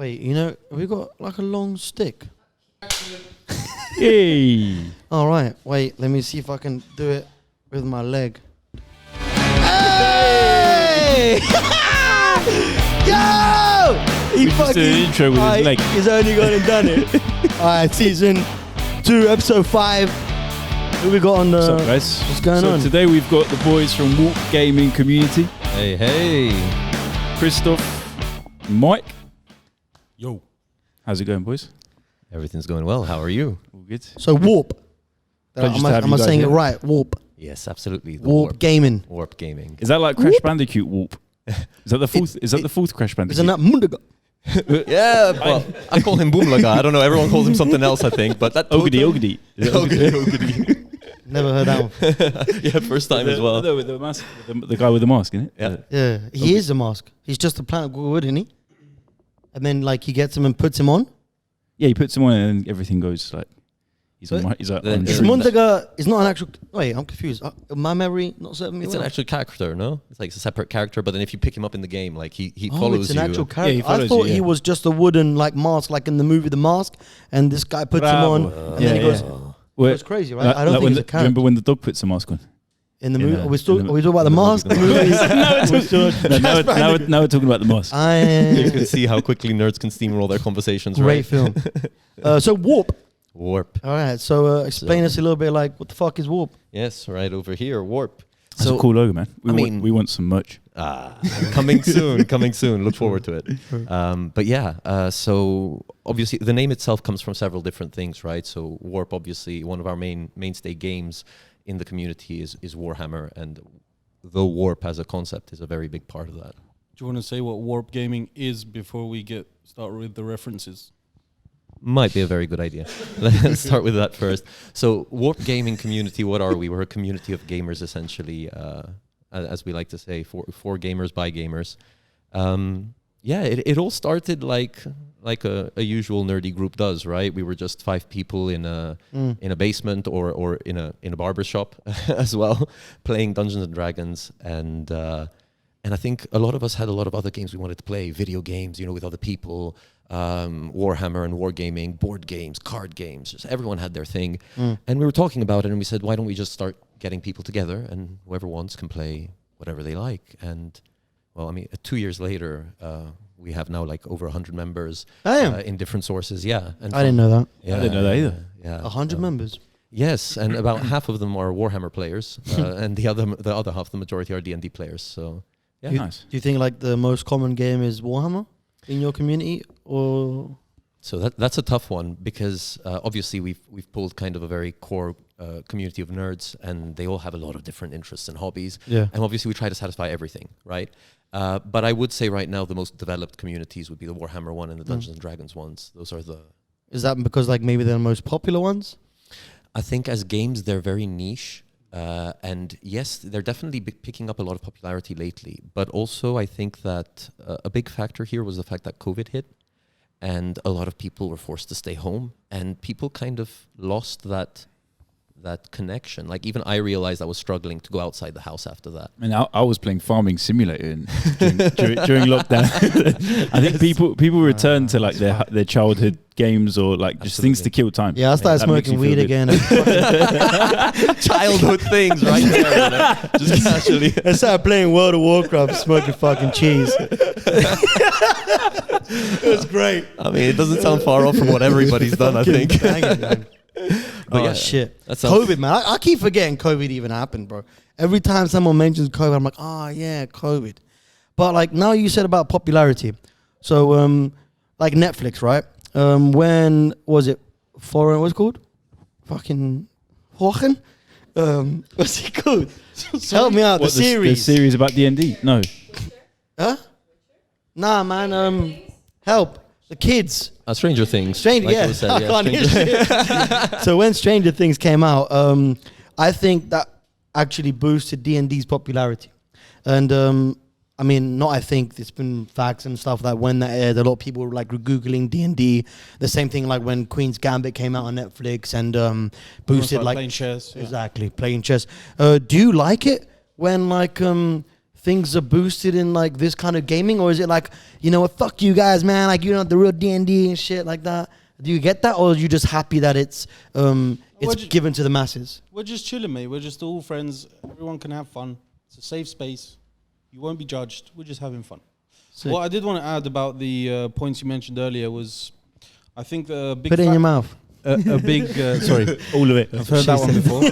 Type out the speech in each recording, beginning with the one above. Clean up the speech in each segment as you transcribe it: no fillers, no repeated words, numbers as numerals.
Wait, you know, we got like a long stick. Hey. All right, wait, let me see if I can do it with my leg. Hey! Yo! He just did an intro with his leg. He's only gone and done it. All right, season 2, episode 5. Who we got on the... What's up, guys? What's going on? Today we've got the boys from WARPGaming community. Hey, hey. Christoph, Mike. Yo. How's it going, boys? Everything's going well. How are you? All good. So Warp. Pleasure to have Am you I guys saying it here. right? Warp. Yes, absolutely. The WARPGaming. WARPGaming. Is that like Crash Bandicoot Warp? Is that the fourth? Is that the fourth Crash Bandicoot? Isn't that Mundaga? Yeah, well, I call him Boomlaga. I don't know. Everyone calls him something else, I think. But that Ogedy. Ogedy. Never heard that one. Yeah, first time as well. With the mask, the guy with the mask, isn't it? Yeah. Yeah, he is a mask. He's just a plant of wood, isn't he? And then like he gets him and puts him on. Yeah, he puts him on and everything goes like he's like Is on Is shrooms. Mundaga is not an actual... Wait, I'm confused. My memory not serving me It's well. an actual character, no? It's like it's a separate character, but then if you pick him up in the game, like he Oh, follows it's an you. actual Yeah, character. he I follows thought you, he yeah. was just a wooden like mask, like in the movie The Mask, and this guy puts him on, and then he goes... Well, It's crazy, right? I don't think when he's a character. remember when the dog puts the mask on? In the in movie, the- are we talking about the in the mask? movie, The movies? Now we're talking about the mask. You can see how quickly nerds can steamroll their conversations, Great right? film. So Warp. Warp. All right. So explain us a little bit, like what the fuck is Warp? Yes, right over here, Warp. That's a cool logo, man. We I want some merch. Coming soon. Look forward to it. But yeah, so obviously the name itself comes from several different things, right? So Warp, obviously, one of our mainstay games in the community is Warhammer, and the Warp as a concept is a very big part of that. Do you want to say what WARPGaming is before we start with the references? Might be a very good idea. Let's start with that first. So WARPGaming community, what are we? We're a community of gamers, essentially, as we like to say, for gamers by gamers. Yeah, it all started like a usual nerdy group does, right? We were just 5 people in a basement or in a barber shop as well, playing Dungeons and Dragons, and I think a lot of us had a lot of other games we wanted to play, video games, with other people, Warhammer and wargaming, board games, card games. Just everyone had their thing, and we were talking about it, and we said, why don't we just start getting people together, and whoever wants can play whatever they like. And well, I mean, 2 years later, we have now like over 100 members in different sources. Yeah, and I didn't know that. Yeah, I didn't know that either. Yeah, 100 members. Yes, and about half of them are Warhammer players, and the other half, the majority, are D&D players. So yeah, Nice. Do you think like the most common game is Warhammer in your community, or? So that's a tough one, because obviously we've pulled kind of a very core community of nerds, and they all have a lot of different interests and hobbies. Yeah. And obviously we try to satisfy everything, right? But I would say right now the most developed communities would be the Warhammer one and the Dungeons and Dragons ones. Those are the... Is that because like maybe they're the most popular ones? I think as games they're very niche. And yes, they're definitely picking up a lot of popularity lately. But also I think that a big factor here was the fact that COVID hit. And a lot of people were forced to stay home, and people kind of lost that connection. Like even I realized I was struggling to go outside the house after that. I mean, I was playing Farming Simulator during lockdown. I think people return to like their childhood games, or like just things to kill time. Yeah, I started That makes smoking you feel weed good. again. Childhood things, right there, just casually. I started playing World of Warcraft, smoking fucking cheese. It was great. I mean, it doesn't sound far off from what everybody's done, I think. But yeah, shit. that sounds- COVID, man. I keep forgetting COVID even happened, bro. Every time someone mentions COVID, I'm like, yeah, COVID. But like now you said about popularity. So like Netflix, right? When was it? What's it called? Fucking Wochen? What's it called? Help me out. What, The series. The series about D&D? No. Huh? Nah, man. Help. The kids. Stranger Things. Stranger, like yeah. was said, I can't hear Stranger- shit. So when Stranger Things came out, I think that actually boosted D&D's popularity. And I mean, not I think, it's been facts and stuff that when that aired, a lot of people were like Googling D&D. The same thing like when Queen's Gambit came out on Netflix and boosted like... playing chess. Yeah. Exactly, playing chess. Do you like it when like things are boosted in like this kind of gaming, or is it like, you know what, fuck you guys, man, like you're not the real D&D and shit like that? Do you get that, or are you just happy that it's given to the masses? We're just chilling, mate. We're just all friends. Everyone can have fun. It's a safe space. You won't be judged. We're just having fun. Sick. What I did want to add about the points you mentioned earlier was, I think the big Put it in your mouth. a big sorry, All of it. I've heard that one before.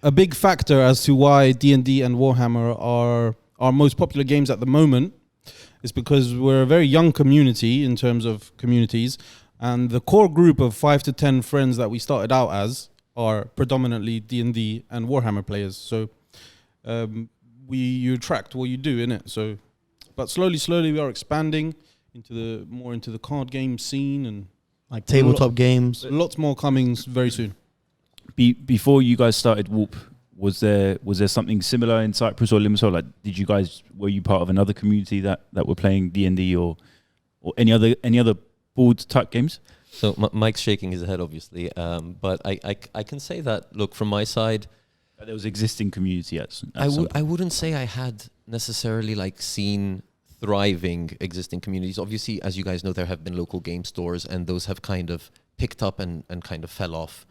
A big factor as to why D&D and Warhammer are our most popular games at the moment is because we're a very young community in terms of communities, and the core group of 5 to 10 friends that we started out as are predominantly D&D and Warhammer players. So you attract what you do, innit? So, but slowly we are expanding into the card game scene, and Like tabletop games. lots more coming very soon. Before you guys started Warp, was there something similar in Cyprus or Limassol? Like, were you part of another community that were playing D&D or any other board type games? So Mike's shaking his head, obviously, but I can say that, look, from my side, There was existing community at some I wouldn't say I had necessarily like seen thriving existing communities. Obviously, as you guys know, there have been local game stores, and those have kind of picked up and kind of fell off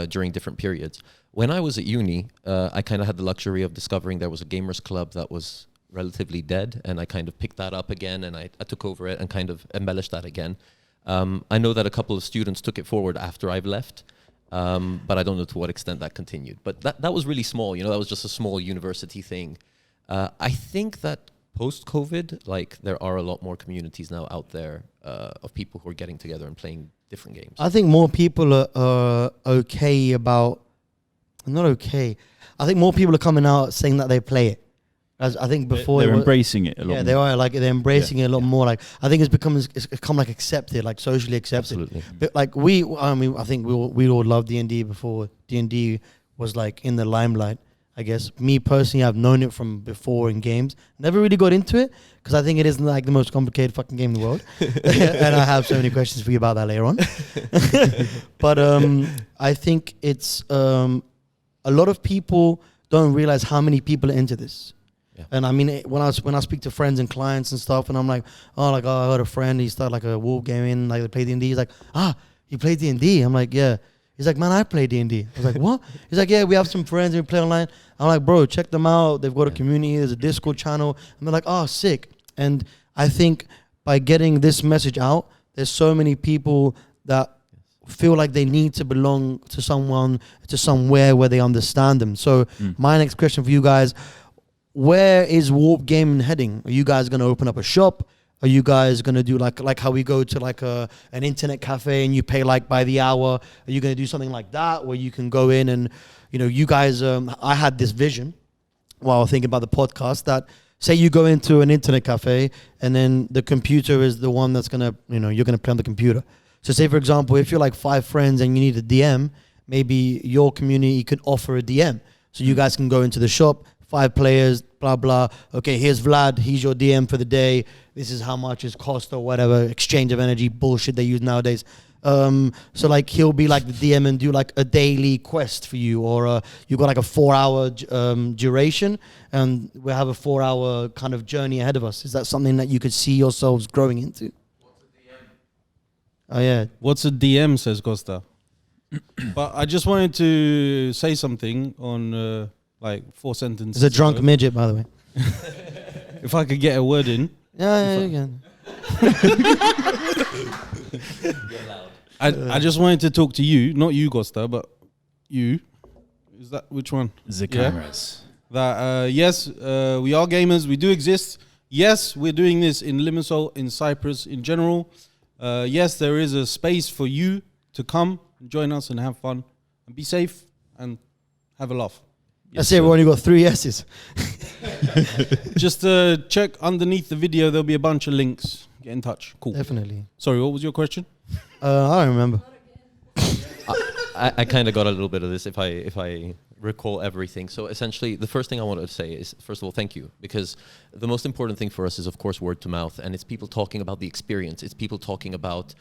during different periods. When I was at uni, I kind of had the luxury of discovering there was a gamers club that was relatively dead, and I kind of picked that up again, and I took over it and kind of embellished that again. I know that a couple of students took it forward after I've left, but I don't know to what extent that continued. But that was really small, that was just a small university thing. I think that post-COVID, like, there are a lot more communities now out there of people who are getting together and playing different games. I think more people are okay about, not okay, I think more people are coming out saying that they play it. As I think before they're embracing it a lot. Yeah, more. they are, like, they're embracing it a lot more. Like, I think it's become like accepted, like socially accepted. Absolutely. But like I think we all loved D&D before D&D was like in the limelight. I guess me personally, I've known it from before in games. Never really got into it because I think it isn't like the most complicated fucking game in the world. And I have so many questions for you about that later on. But I think it's a lot of people don't realize how many people are into this. Yeah. And I mean, when I speak to friends and clients and stuff, and I'm like, I got a friend, he started like a WARPGaming, like they play D&D. He's like, you play D&D? I'm like, yeah. He's like, man, I play D&D. I was like, what? He's like, yeah, we have some friends and we play online. I'm like, bro, check them out. They've got a community. There's a Discord channel. And they're like, oh, sick. And I think by getting this message out, there's so many people that feel like they need to belong to someone, to somewhere where they understand them. So my next question for you guys, where is WARPGaming heading? Are you guys going to open up a shop? Are you guys going to do like how we go to like an internet cafe and you pay like by the hour? Are you going to do something like that where you can go in and, you guys, I had this vision while thinking about the podcast that say you go into an internet cafe and then the computer is the one that's going to, you're going to play on the computer. So say, for example, if you're like 5 friends and you need a DM, maybe your community could offer a DM. So you guys can go into the shop, 5 players, blah, blah. Okay, here's Vlad. He's your DM for the day. This is how much it costs or whatever. Exchange of energy bullshit they use nowadays. So like he'll be like the DM and do like a daily quest for you, or you've got like a 4-hour duration and we'll have a 4-hour kind of journey ahead of us. Is that something that you could see yourselves growing into? What's a DM? Oh, yeah. What's a DM, says Costa. But I just wanted to say something on like 4 sentences. It's a drunk ago. midget, by the way. If I could get a word in. Yeah, you can. I just wanted to talk to you, not you, Costa, but you. Is that which one? The Yeah. cameras. That yes, we are gamers. We do exist. Yes, we're doing this in Limassol, in Cyprus, in general. Yes, there is a space for you to come and join us and have fun and be safe and have a laugh. That's it. We only got 3 yeses. Just check underneath the video. There'll be a bunch of links. Get in touch. Cool. Definitely. Sorry, what was your question? I don't remember. I kind of got a little bit of this if I recall everything. So essentially, the first thing I wanted to say is, first of all, thank you, because the most important thing for us is, of course, word to mouth, and it's people talking about the experience. It's people talking about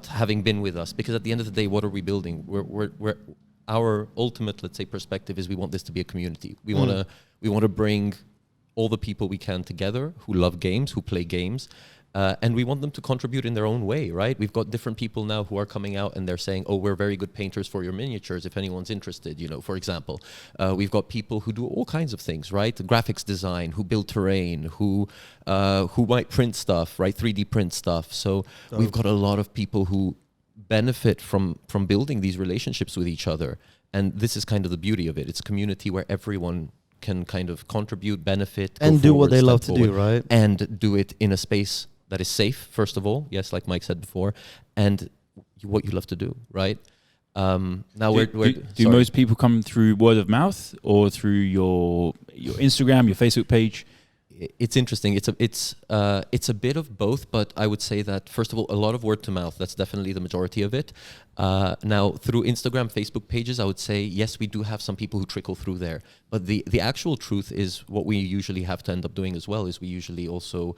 having been with us, because at the end of the day, what are we building? our ultimate, let's say, perspective is we want this to be a community. We want to bring all the people we can together who love games, who play games, and we want them to contribute in their own way, right? We've got different people now who are coming out and they're saying, oh, we're very good painters for your miniatures if anyone's interested, for example. We've got people who do all kinds of things, right? Graphics design, who build terrain, who might print stuff, right? 3D print stuff. So we've got a lot of people who benefit from building these relationships with each other. And this is kind of the beauty of it. It's a community where everyone can kind of contribute, benefit, and do what they love to do, right? And do it in a space that is safe, first of all, yes, like Mike said before, and what you love to do, right? Now do most people come through word of mouth or through your Instagram, your Facebook page? It's interesting. It's a bit of both, but I would say that first of all, a lot of word to mouth. That's definitely the majority of it. Now, through Instagram, Facebook pages, I would say yes, we do have some people who trickle through there. But the actual truth is what we usually have to end up doing as well. Is we usually also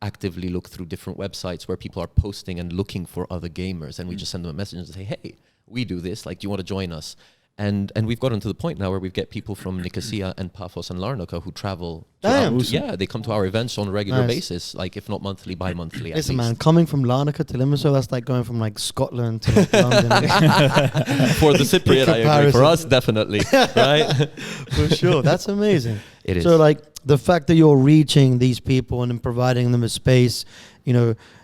actively look through different websites where people are posting and looking for other gamers, and we just send them a message and say, hey, we do this. Like, do you want to join us? And we've gotten to the point now where we get people from Nicosia and Paphos and Larnaca who travel. Damn. Yeah, they come to our events on a regular basis, like if not monthly, bi-monthly. Listen, man, coming from Larnaca to Limassol, that's like going from like Scotland to like London. For the Cypriot, I agree. For us, definitely, right? For sure, that's amazing. It is. So like the fact that you're reaching these people and then providing them a space,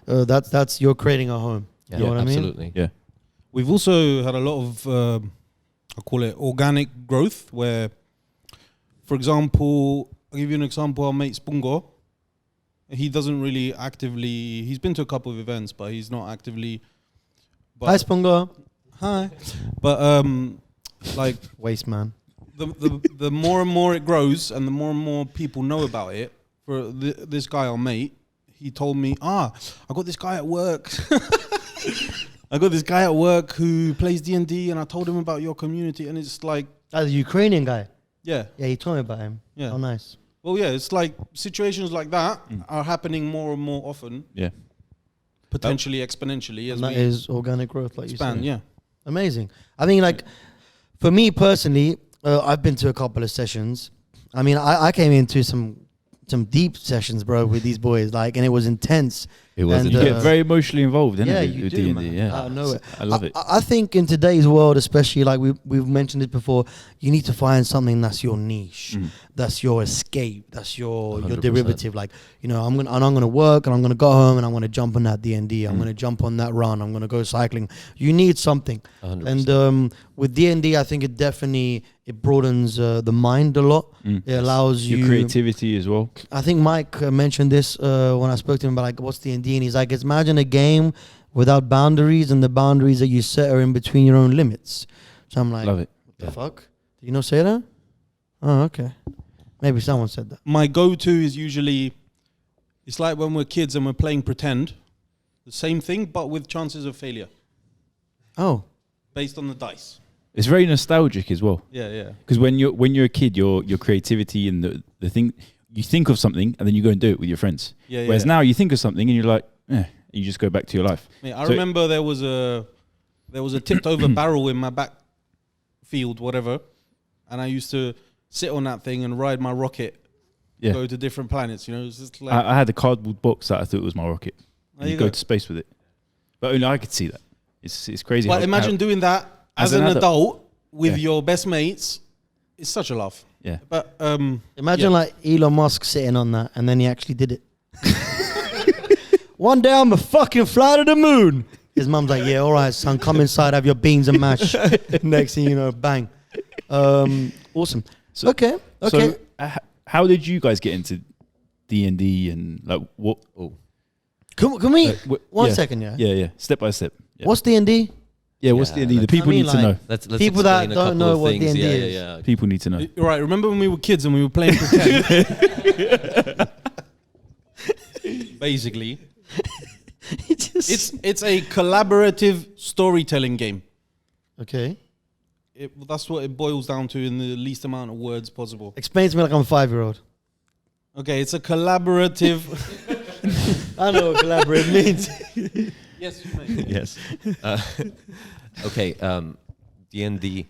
that's you're creating a home. Yeah, you know what absolutely. I mean? Yeah. We've also had a lot of, I call it organic growth, where, for example, I'll give you an example. Our mate Spungo, he doesn't really actively, he's been to a couple of events, but he's not actively. Hi, Spungo. Hi. But like Waste man. the more and more it grows and the more and more people know about it, for this guy, our mate, he told me, I got this guy at work. I got this guy at work who plays D&D, and I told him about your community, and it's like... That's a Ukrainian guy. Yeah. Yeah, he told me about him. Yeah. Oh, nice. Well, yeah, it's like situations like that are happening more and more often. Yeah. Potentially exponentially. And that is organic growth, like expand, you yeah. said. Amazing. I mean, like, for me personally, I've been to a couple of sessions. I mean, I came into some deep sessions, bro, with these boys, like, and it was intense. It was. You get very emotionally involved, didn't yeah, it? you with do, D&D, man. yeah. I know it. I love it. I think in today's world, especially, like we've mentioned it before, you need to find something that's your niche, that's your escape, that's your 100%. derivative. Like, I'm gonna work, and I'm gonna go home, and I'm gonna jump on that D&D. I'm gonna jump on that run. I'm gonna go cycling. You need something, 100%. and with D&D, I think it broadens the mind a lot. It allows your creativity as well. I think Mike mentioned this when I spoke to him about like what's D&D, and he's like, it's imagine a game without boundaries, and the boundaries that you set are in between your own limits. So I'm like, Love it. What the fuck? Did you not say that? Oh, okay. Maybe someone said that. My go-to is usually, it's like when we're kids and we're playing pretend, the same thing, but with chances of failure. Oh. Based on the dice. It's very nostalgic as well. Yeah, yeah. Because when you're a kid, your creativity and the thing, you think of something and then you go and do it with your friends. Yeah, Whereas now you think of something and you're like, you just go back to your life. Yeah, I remember there was a tipped over barrel in my back field, whatever, and I used to sit on that thing and ride my rocket, go to different planets. It's just like I had a cardboard box that I thought was my rocket. There you you go go. to space with it. But only I could see that. It's crazy. But imagine doing that as an adult with your best mates. It's such a laugh. Yeah. But Imagine like Elon Musk sitting on that, and then he actually did it. One day I'm a fucking fly to the moon. His mum's like, yeah, all right, son, come inside, have your beans and mash. Next thing you know, bang. Awesome. So, okay. So how did you guys get into D&D and like what? Oh. Can we one second? Yeah. Yeah. Step by step. Yeah. What's D&D? Yeah, what's D&D? The people need to know. Let's people that don't know what D&D is. Yeah. People need to know. Right, remember when we were kids and we were playing pretend? Basically, it's a collaborative storytelling game. Okay. That's what it boils down to in the least amount of words possible. Explain to me like I'm a 5-year-old. Okay, it's a collaborative. I know what collaborative means. Yes, you may. Yes. Okay. D&D.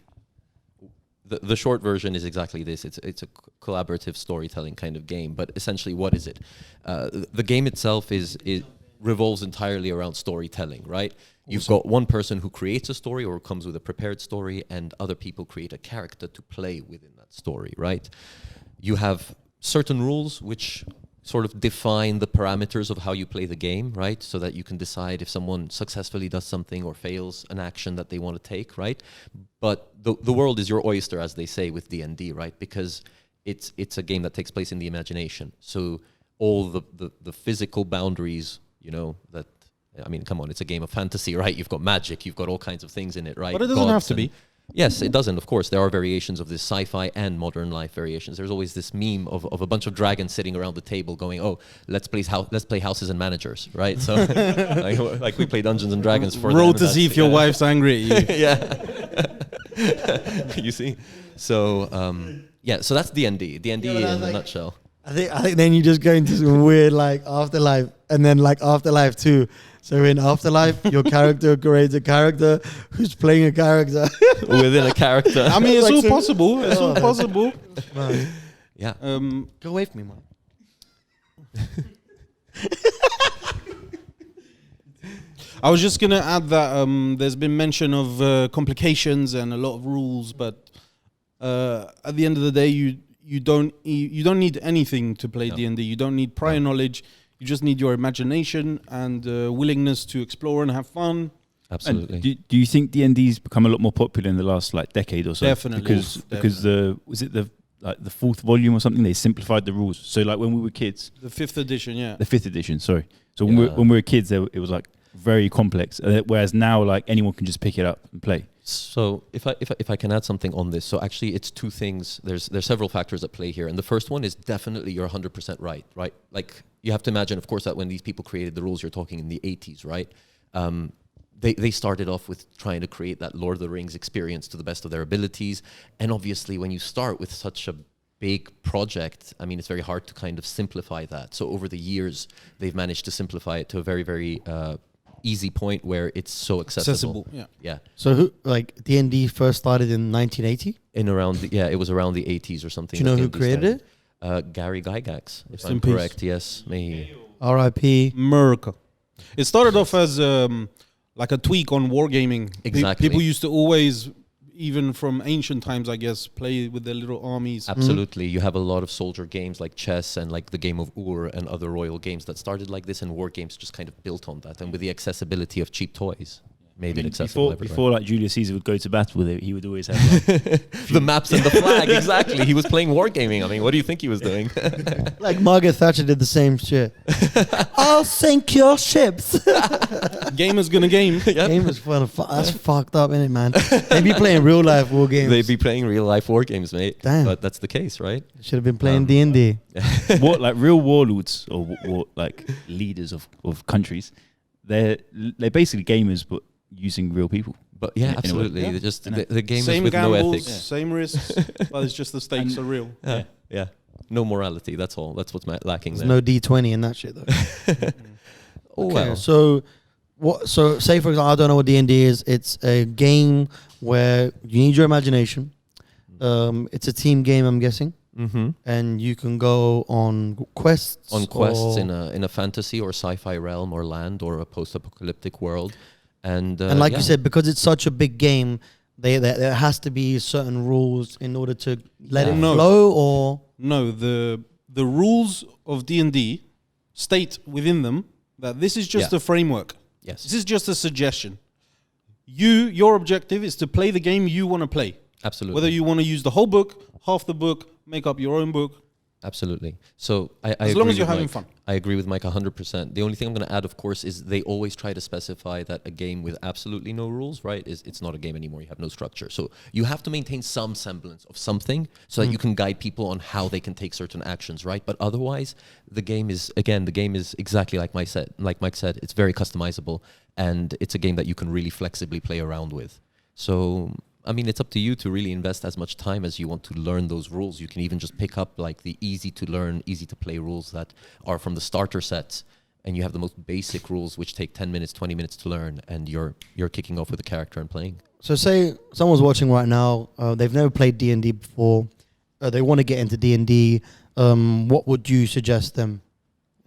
The short version is exactly this. It's a collaborative storytelling kind of game. But essentially, what is it? The game itself it revolves entirely around storytelling, right? You've got one person who creates a story or comes with a prepared story, and other people create a character to play within that story, right? You have certain rules which sort of define the parameters of how you play the game, right? So that you can decide if someone successfully does something or fails an action that they want to take, right? But the world is your oyster, as they say with D&D, right? Because it's a game that takes place in the imagination. So all the physical boundaries, that, I mean, come on, it's a game of fantasy, right? You've got magic, you've got all kinds of things in it, right? But it doesn't have to be. Yes, it doesn't, of course. There are variations of this sci-fi and modern life variations. There's always this meme of a bunch of dragons sitting around the table going, oh, let's play houses and managers, right? So like we play Dungeons and Dragons for Roll them, to see if your wife's angry at you. Yeah. You see? So, so that's D&D. D&D in a nutshell. I think then you just go into some weird like Afterlife, and then like Afterlife 2. So in Afterlife, your character creates a character who's playing a character within a character. I mean, it's Like all some- possible. It's all possible. Man, Yeah. go away from me, man. I was just gonna add that there's been mention of complications and a lot of rules, but at the end of the day, you don't need anything to play D&D. You don't need prior knowledge. You just need your imagination and willingness to explore and have fun. Absolutely. Do you think D&D's become a lot more popular in the last decade or so? Definitely. Because was it the fourth volume or something? They simplified the rules. So like when we were kids, The 5th edition, yeah. the 5th edition. Sorry. So when we were kids, it was like very complex. Whereas now, like anyone can just pick it up and play. So if I can add something on this, so actually it's two things. There's several factors at play here, and the first one is definitely you're 100% right? Like you have to imagine, of course, that when these people created the rules, you're talking in the 80s, right? They started off with trying to create that Lord of the Rings experience to the best of their abilities, and obviously when you start with such a big project, I mean, it's very hard to kind of simplify that. So over the years, they've managed to simplify it to a very, very easy point where it's so accessible. Yeah. So who like D&D first started in 1980? It was around the 80s or something. Do you know that who D&D created started. it? Gary Gygax, if Rest I'm in peace. correct. Yes, may he. R.I.P. America. It started off as like a tweak on wargaming. Exactly. People used to always, even from ancient times, I guess, play with their little armies. Absolutely. You have a lot of soldier games like chess and like the game of Ur and other royal games that started like this, and war games just kind of built on that. And with the accessibility of cheap toys, made it accessible Before like Julius Caesar would go to battle with it, he would always have the maps and the flag. Exactly. He was playing wargaming. I mean, what do you think he was doing? Like Margaret Thatcher did the same shit. I'll sink your ships. Gamers gonna game. Game was fun. That's fucked up, innit, man? They be playing real life war games. They'd be playing real life war games, mate. Damn. But that's the case, right? Should have been playing D&D. what like real warlords or like leaders of countries. They're basically gamers, but using real people. But yeah, in a way. absolutely. Yeah. They're just the gamers Same with no gambles, ethics. same risks, but it's just the stakes are real. Yeah. No morality. That's all. That's what's lacking There's there. no D20 in that shit, though. Oh, Okay, well. so what? So say for example, I don't know what D&D is. It's a game where you need your imagination. It's a team game, I'm guessing, and you can go on quests. On quests in a fantasy or sci-fi realm or land or a post-apocalyptic world, and like you said, because it's such a big game, there has to be certain rules in order to let it No. flow. Or No, the rules of D&D state within them that this is just Yeah. a framework. yes, This is just a suggestion. Your objective is to play the game you want to play. absolutely. Whether you want to use the whole book, half the book, make up your own book. Absolutely. So I As agree long as you're with having Mike. fun. I agree with Mike 100%. The only thing I'm going to add, of course, is they always try to specify that a game with absolutely no rules, right, it's not a game anymore. You have no structure. So you have to maintain some semblance of something so that you can guide people on how they can take certain actions, right? But otherwise, the game is exactly like Mike said, it's very customizable, and it's a game that you can really flexibly play around with. So I mean, it's up to you to really invest as much time as you want to learn those rules. You can even just pick up like the easy to learn, easy to play rules that are from the starter sets, and you have the most basic rules which take 10 minutes, 20 minutes to learn, and you're kicking off with a character and playing. So say someone's watching right now. They've never played D&D before. They want to get into D&D. What would you suggest them?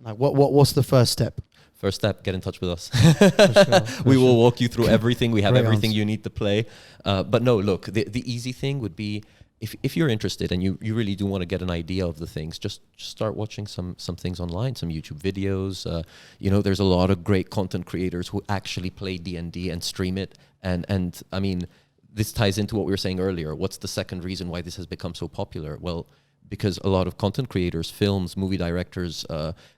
Like what's the first step? First step, get in touch with us. For We sure. will walk you through everything. We have Great everything answer. you need to play. But no, look, the easy thing would be if you're interested and you really do want to get an idea of the things, just start watching some things online, some YouTube videos. There's a lot of great content creators who actually play D&D and stream it. And I mean, this ties into what we were saying earlier. What's the second reason why this has become so popular? Well, because a lot of content creators, films, movie directors,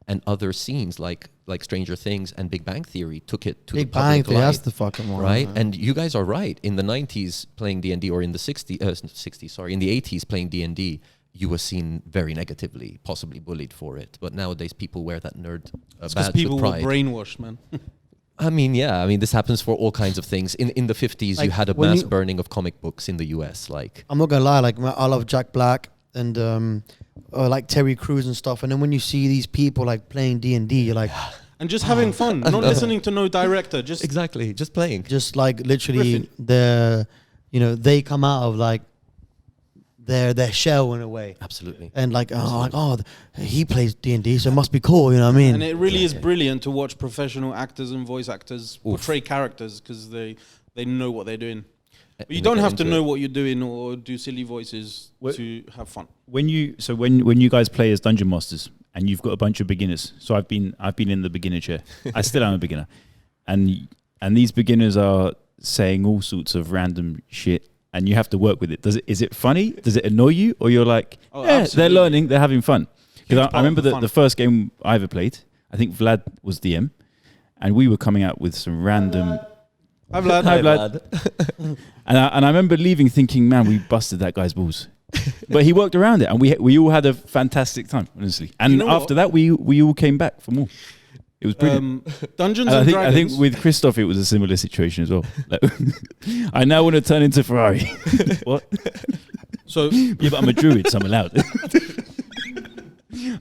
and other scenes like Stranger Things and Big Bang Theory took it to Big the public Bang Theory, that's light, the fucking one. right? And you guys are right. In the 90s playing D&D, or in the 60s, sorry, in the 80s playing D&D, you were seen very negatively, possibly bullied for it. But nowadays people wear that nerd Because badge people with were pride. brainwashed, man. I mean, this happens for all kinds of things. In the 50s, Like, you had a when mass you- burning of comic books in the US. Like, I'm not gonna lie, like I love Jack Black and like Terry Crews and stuff. And then when you see these people like playing D&D, you're like, And just having fun, not listening to no director. Just exactly, just playing. just like literally Riffing. they come out of like their shell in a way. Absolutely. And he plays D&D, so it must be cool, you know what I mean? And it really is brilliant to watch professional actors and voice actors portray characters because they know what they're doing. But you And don't they get have to into know it. what you're doing or do silly voices to have fun. When you guys play as dungeon masters and you've got a bunch of beginners, so I've been in the beginner chair. I still am a beginner, and these beginners are saying all sorts of random shit, and you have to work with it. Is it funny? Does it annoy you, or you're like, Oh, they're absolutely. learning, they're having fun? Huge Because I part remember of the the fun. first game I ever played. I think Vlad was DM, and we were coming out with some random. Hi, Vlad. Hi, Vlad. And I remember leaving thinking, man, we busted that guy's balls. But he worked around it, and we all had a fantastic time, honestly. And You know after that, we all came back for more. It was brilliant. Dungeons And and I Dragons. think with Christoph, it was a similar situation as well. Like, I now want to turn into Ferrari. What? So Yeah, but I'm a druid, so I'm allowed.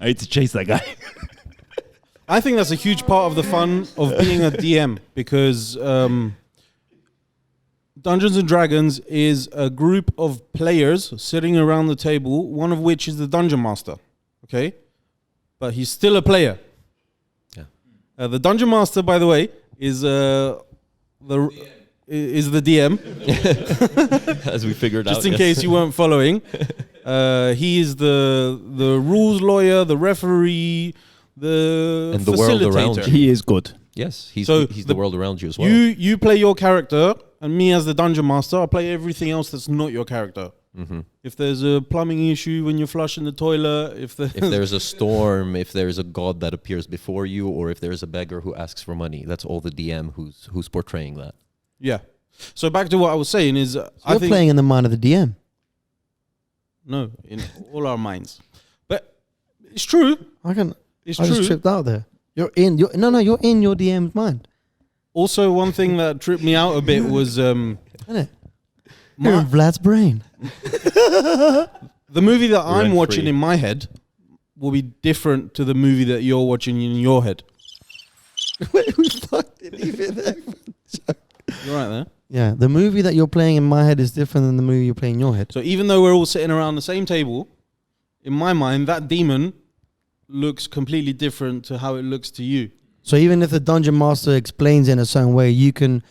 I need to chase that guy. I think that's a huge part of the fun of being a DM because Dungeons and Dragons is a group of players sitting around the table, one of which is the Dungeon Master. Okay? But he's still a player. Yeah. The Dungeon Master, by the way, is the DM. As we figured out. Just in yes. case you weren't following. He is the rules lawyer, the referee, the And the world around facilitator. you. He is good. Yes, he's So the the- world around you as well. You play your character, and me as the dungeon master, I play everything else that's not your character. Mm-hmm. If there's a plumbing issue when you're flushing the toilet, if There's a storm, if there's a god that appears before you, or if there's a beggar who asks for money, that's all the DM who's portraying that. yeah. So back to what I was saying is, I You're think playing in the mind of the DM. no, in all our minds, but it's true. It's I true. just tripped out there. You're in your DM's mind, Also, one thing that tripped me out a bit was isn't it? You're in Vlad's brain. the movie that I'm Rent watching free. in my head will be different to the movie that you're watching in your head. Wait, we fucked it even there. You're right there. Yeah, the movie that you're playing in my head is different than the movie you're playing in your head. So even though we're all sitting around the same table, in my mind, that demon looks completely different to how it looks to you. So even if the dungeon master explains it in a certain way, you can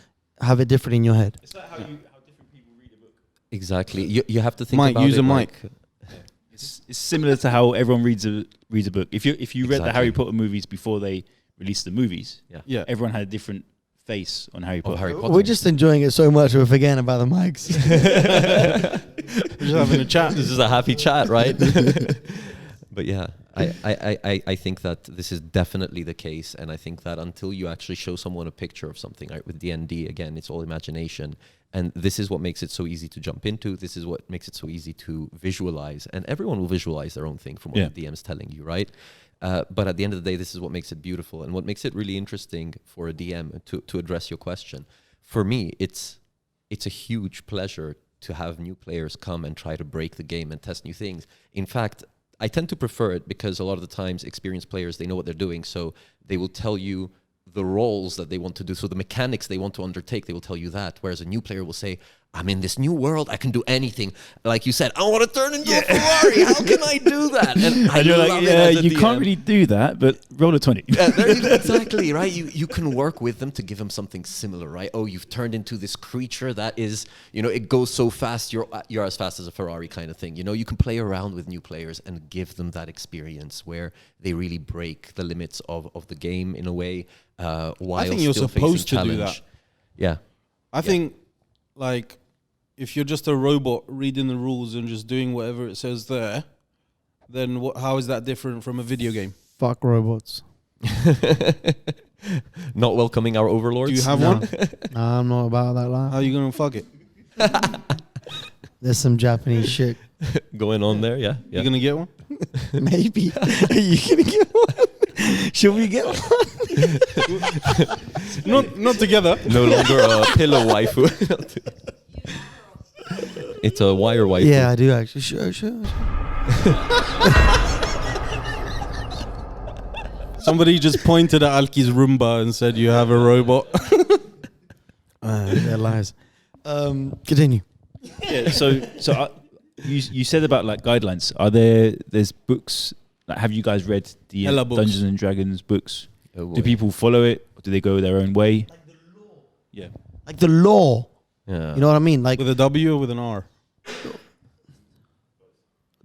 have it different in your head. It's like how different people read a book. Exactly. You have to think Mike, about use it a mic. like- It's similar to how everyone reads a book. If you read the Exactly. Harry Potter movies before they released the movies, Yeah. everyone had a different face on Harry Potter. Harry Potter. We're just enjoying it so much we're forgetting about the mics. We're just having a chat. This is a happy chat, right? But yeah, I think that this is definitely the case, and I think that until you actually show someone a picture of something, right, with D&D, again, it's all imagination, and this is what makes it so easy to jump into. This is what makes it so easy to visualize, and everyone will visualize their own thing from what the DM's telling you, right? But at the end of the day, this is what makes it beautiful, and what makes it really interesting for a DM to address your question. For me, it's a huge pleasure to have new players come and try to break the game and test new things. In fact, I tend to prefer it because a lot of the times experienced players, they know what they're doing, so they will tell you the roles that they want to do, so the mechanics they want to undertake, they will tell you that. Whereas a new player will say, I'm in this new world, I can do anything. Like you said, I want to turn into a Ferrari. How can I do that? And you're like, yeah, you can't really do that, but roll a 20. Exactly, right? You can work with them to give them something similar, right? Oh, you've turned into this creature that is, it goes so fast, you're as fast as a Ferrari kind of thing. You can play around with new players and give them that experience where they really break the limits of the game in a way, while I think you're still supposed facing to do challenge. that. Yeah. I think, like, if you're just a robot reading the rules and just doing whatever it says there, then how is that different from a video game? Fuck robots. Not welcoming our overlords. Do you have No. one? Nah, I'm not about that life. How are you going to fuck it? There's some Japanese shit. going on there? Yeah. You going to get one? Maybe. Are you gonna get one? Should we get one? Not together. No longer a pillow waifu. It's a wire waifu. Yeah, I do actually. Sure. Somebody just pointed at Alki's Roomba and said, you have a robot. They're lies. Continue. Yeah, so you said about like guidelines. There's books? Like, have you guys read the Hella books. Dungeons and Dragons books? Oh, boy. Do people follow it? Or do they go their own way? Like the law. Yeah. Like the law. Yeah. You know what I mean? Like With a W or with an R?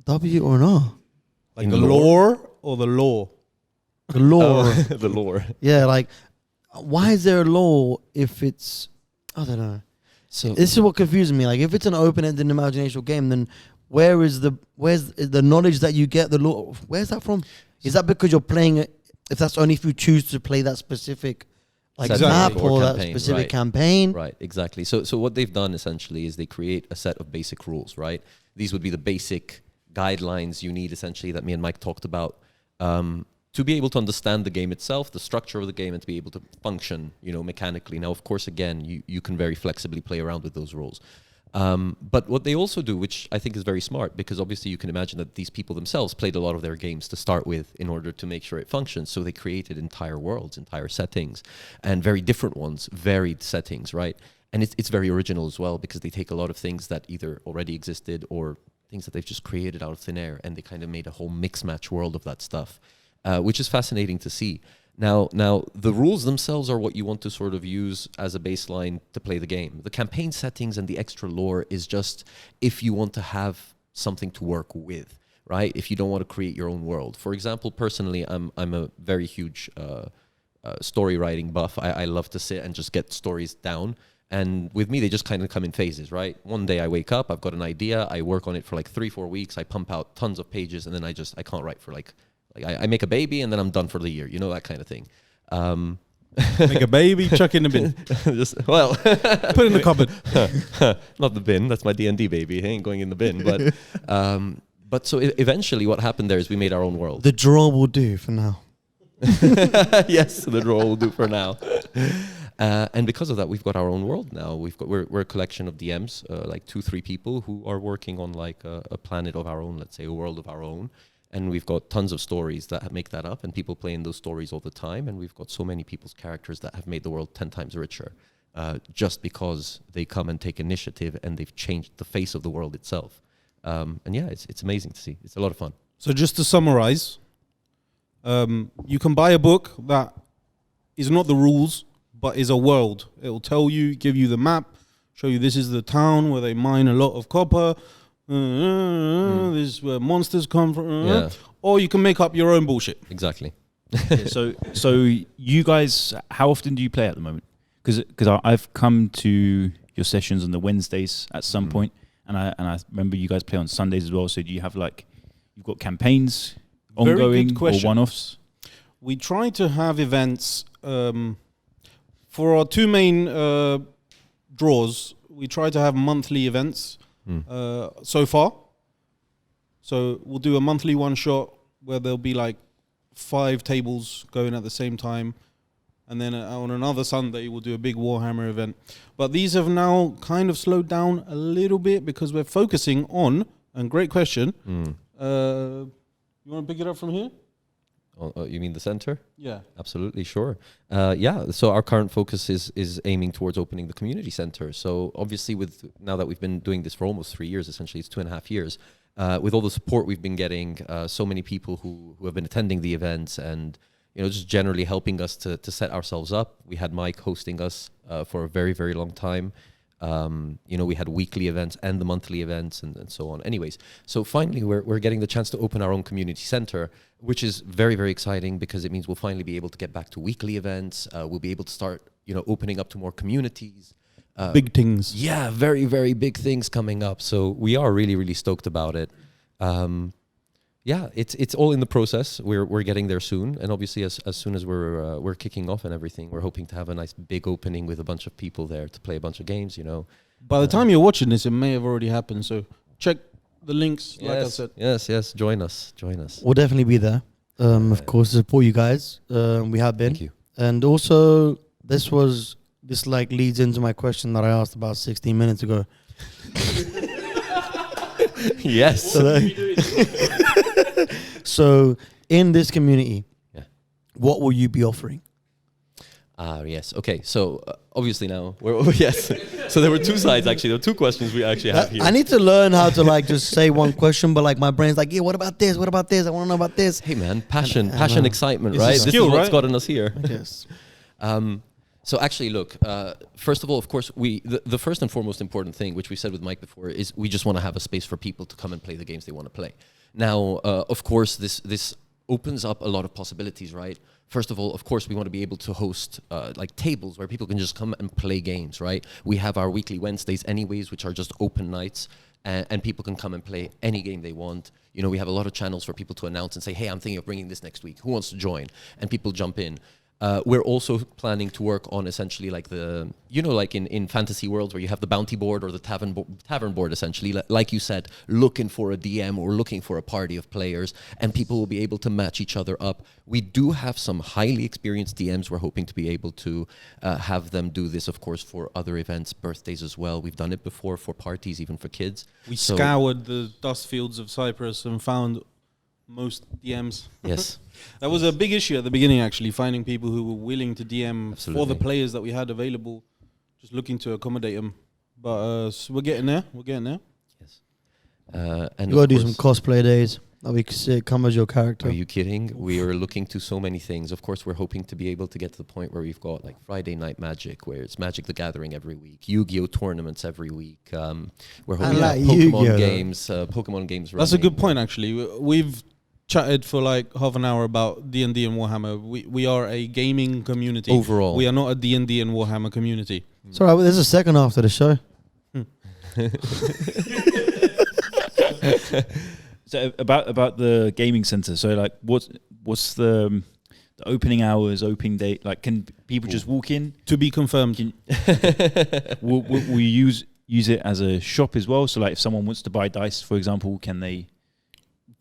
W or no? Like In the the lore or the law? The law. Oh, the lore. Yeah, like why is there a law if it's I don't know. So This is what confuses me. Like if it's an open-ended imaginational game, then where's the knowledge that you get? The law, where's that from? Is that because you're playing it? If that's only if you choose to play that specific like Setting map or or that campaign, specific right. campaign? Right, exactly. So what they've done essentially is they create a set of basic rules, right? These would be the basic guidelines you need essentially that me and Mike talked about to be able to understand the game itself, the structure of the game, and to be able to function, mechanically. Now, of course, again, you can very flexibly play around with those rules. But what they also do, which I think is very smart, because obviously you can imagine that these people themselves played a lot of their games to start with in order to make sure it functions. So they created entire worlds, entire settings, and very different ones, varied settings, right? And it's very original as well, because they take a lot of things that either already existed or things that they've just created out of thin air, and they kind of made a whole mix-match world of that stuff, which is fascinating to see. Now, the rules themselves are what you want to sort of use as a baseline to play the game. The campaign settings and the extra lore is just if you want to have something to work with, right? If you don't want to create your own world. For example, personally, I'm a very huge story writing buff. I love to sit and just get stories down. And with me, they just kind of come in phases, right? One day I wake up, I've got an idea, I work on it for like 3-4 weeks, I pump out tons of pages, and then I can't write for like I make a baby and then I'm done for the year, that kind of thing. Make a baby, chuck in the bin. Put in the cupboard. Not the bin, that's my D&D baby, he ain't going in the bin. But so eventually what happened there is we made our own world. The drawer will do for now. Yes, the drawer will do for now. And because of that, we've got our own world now. We're a collection of DMs, like 2-3 people who are working on like a planet of our own, let's say a world of our own. And we've got tons of stories that make that up, and people play in those stories all the time. And we've got so many people's characters that have made the world 10 times richer, just because they come and take initiative and they've changed the face of the world itself. And yeah, it's amazing to see. It's a lot of fun. So just to summarize, you can buy a book that is not the rules, but is a world. It will tell you, give you the map, show you this is the town where they mine a lot of copper. This is where monsters come from. Yeah. Or you can make up your own bullshit. Exactly. Yeah, so you guys, how often do you play at the moment? Because I've come to your sessions on the Wednesdays at some point, and I remember you guys play on Sundays as well. So do you have you've got campaigns Very good ongoing or question. one-offs? We try to have events for our two main draws. We try to have monthly events so far. So we'll do a monthly one shot where there'll be like 5 tables going at the same time. And then on another Sunday, we'll do a big Warhammer event. But these have now kind of slowed down a little bit because we're focusing on, and great question, you want to pick it up from here? You mean the center? Yeah. Absolutely, sure. Yeah, so our current focus is aiming towards opening the community center. So obviously now that we've been doing this for almost 3 years, essentially it's 2.5 years, with all the support we've been getting, so many people who have been attending the events and just generally helping us to set ourselves up. We had Mike hosting us for a very, very long time. We had weekly events and the monthly events and so on. Anyways, so finally we're getting the chance to open our own community center, which is very, very exciting because it means we'll finally be able to get back to weekly events. We'll be able to start, opening up to more communities. Big things. Yeah, very, very big things coming up. So we are really, really stoked about it. Yeah, it's all in the process. We're getting there soon, and obviously as soon as we're kicking off and everything, we're hoping to have a nice big opening with a bunch of people there to play a bunch of games. By the time you're watching this, it may have already happened. So check the links. Yes, like I said. yes. Join us. We'll definitely be there. Of course, to support you guys. We have been. Thank you. And also, this leads into my question that I asked about 16 minutes ago. Yes. So in this community, Yeah. what will you be offering? Yes. Okay. So obviously now yes. So there were two sides actually. There were two questions we actually have here. I need to learn how to just say one question, but my brain's like, yeah, what about this? What about this? I want to know about this. Hey man, passion, excitement, It's a right? skill, This is what's right? gotten us here. Yes. So actually, look, first of all, of course, the first and foremost important thing, which we said with Mike before, is we just want to have a space for people to come and play the games they want to play. Now, of course, this opens up a lot of possibilities, right? First of all, of course, we want to be able to host tables where people can just come and play games, right? We have our weekly Wednesdays anyways, which are just open nights, and people can come and play any game they want. We have a lot of channels for people to announce and say, hey, I'm thinking of bringing this next week. Who wants to join? And people jump in. We're also planning to work on essentially in fantasy worlds where you have the bounty board or the tavern board, essentially, like you said, looking for a DM or looking for a party of players, and people will be able to match each other up. We do have some highly experienced DMs. We're hoping to be able to have them do this, of course, for other events, birthdays as well. We've done it before for parties, even for kids. We scoured the dust fields of Cyprus and found most DMs. Yes. That was a big issue at the beginning, actually, finding people who were willing to DM Absolutely. for the players that we had available, just looking to accommodate them. But so we're getting there. Yes. And You got to do some cosplay days. That we could see come as your character. Are you kidding? We are looking to so many things. Of course, we're hoping to be able to get to the point where we've got Friday Night Magic, where it's Magic the Gathering every week, Yu-Gi-Oh tournaments every week. We're hoping to have Pokemon games. That's a running. good point, actually. We've chatted for half an hour about D&D and Warhammer. We are a gaming community. Overall. We are not a D&D and Warhammer community. Sorry, there's a second after the show. So about the gaming center. So what's the opening hours, opening date? Can people just walk in? To be confirmed. Will you use it as a shop as well? So if someone wants to buy dice, for example, can they?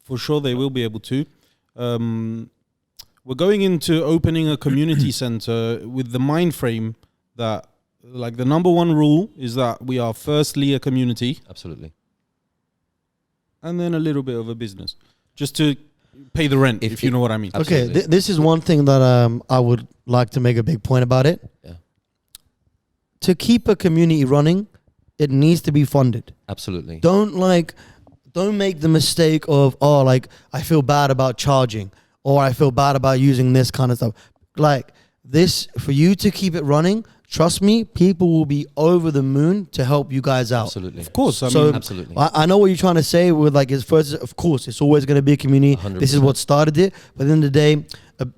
For sure, they will be able to. We're going into opening a community center with the mind frame that, the number one rule is that we are firstly a community. Absolutely. And then a little bit of a business, just to pay the rent, if you know what I mean. Okay, this is one thing that I would like to make a big point about it. Yeah. To keep a community running, it needs to be funded. Absolutely. Don't make the mistake of I feel bad about charging, or I feel bad about using this kind of stuff. This, for you to keep it running, trust me, people will be over the moon to help you guys out. Absolutely. Of course. Absolutely. I know what you're trying to say with of course, it's always going to be a community. 100%. This is what started it. But at the end of the day,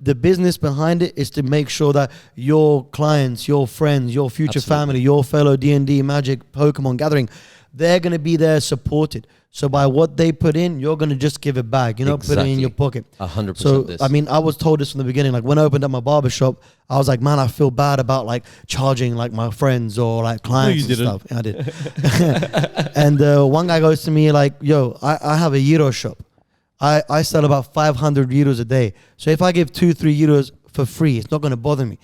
the business behind it is to make sure that your clients, your friends, your future family, your fellow D&D, Magic, Pokemon Gathering, they're going to be there supported. So by what they put in, you're going to just give it back. Put it in your pocket. 100% So, this. I was told this from the beginning. When I opened up my barbershop, I was like, man, I feel bad about charging my friends or clients and stuff. Yeah, I did. And one guy goes to me yo, I have a gyro shop. I sell about 500 euros a day. So if I give 2-3 euros for free, it's not going to bother me.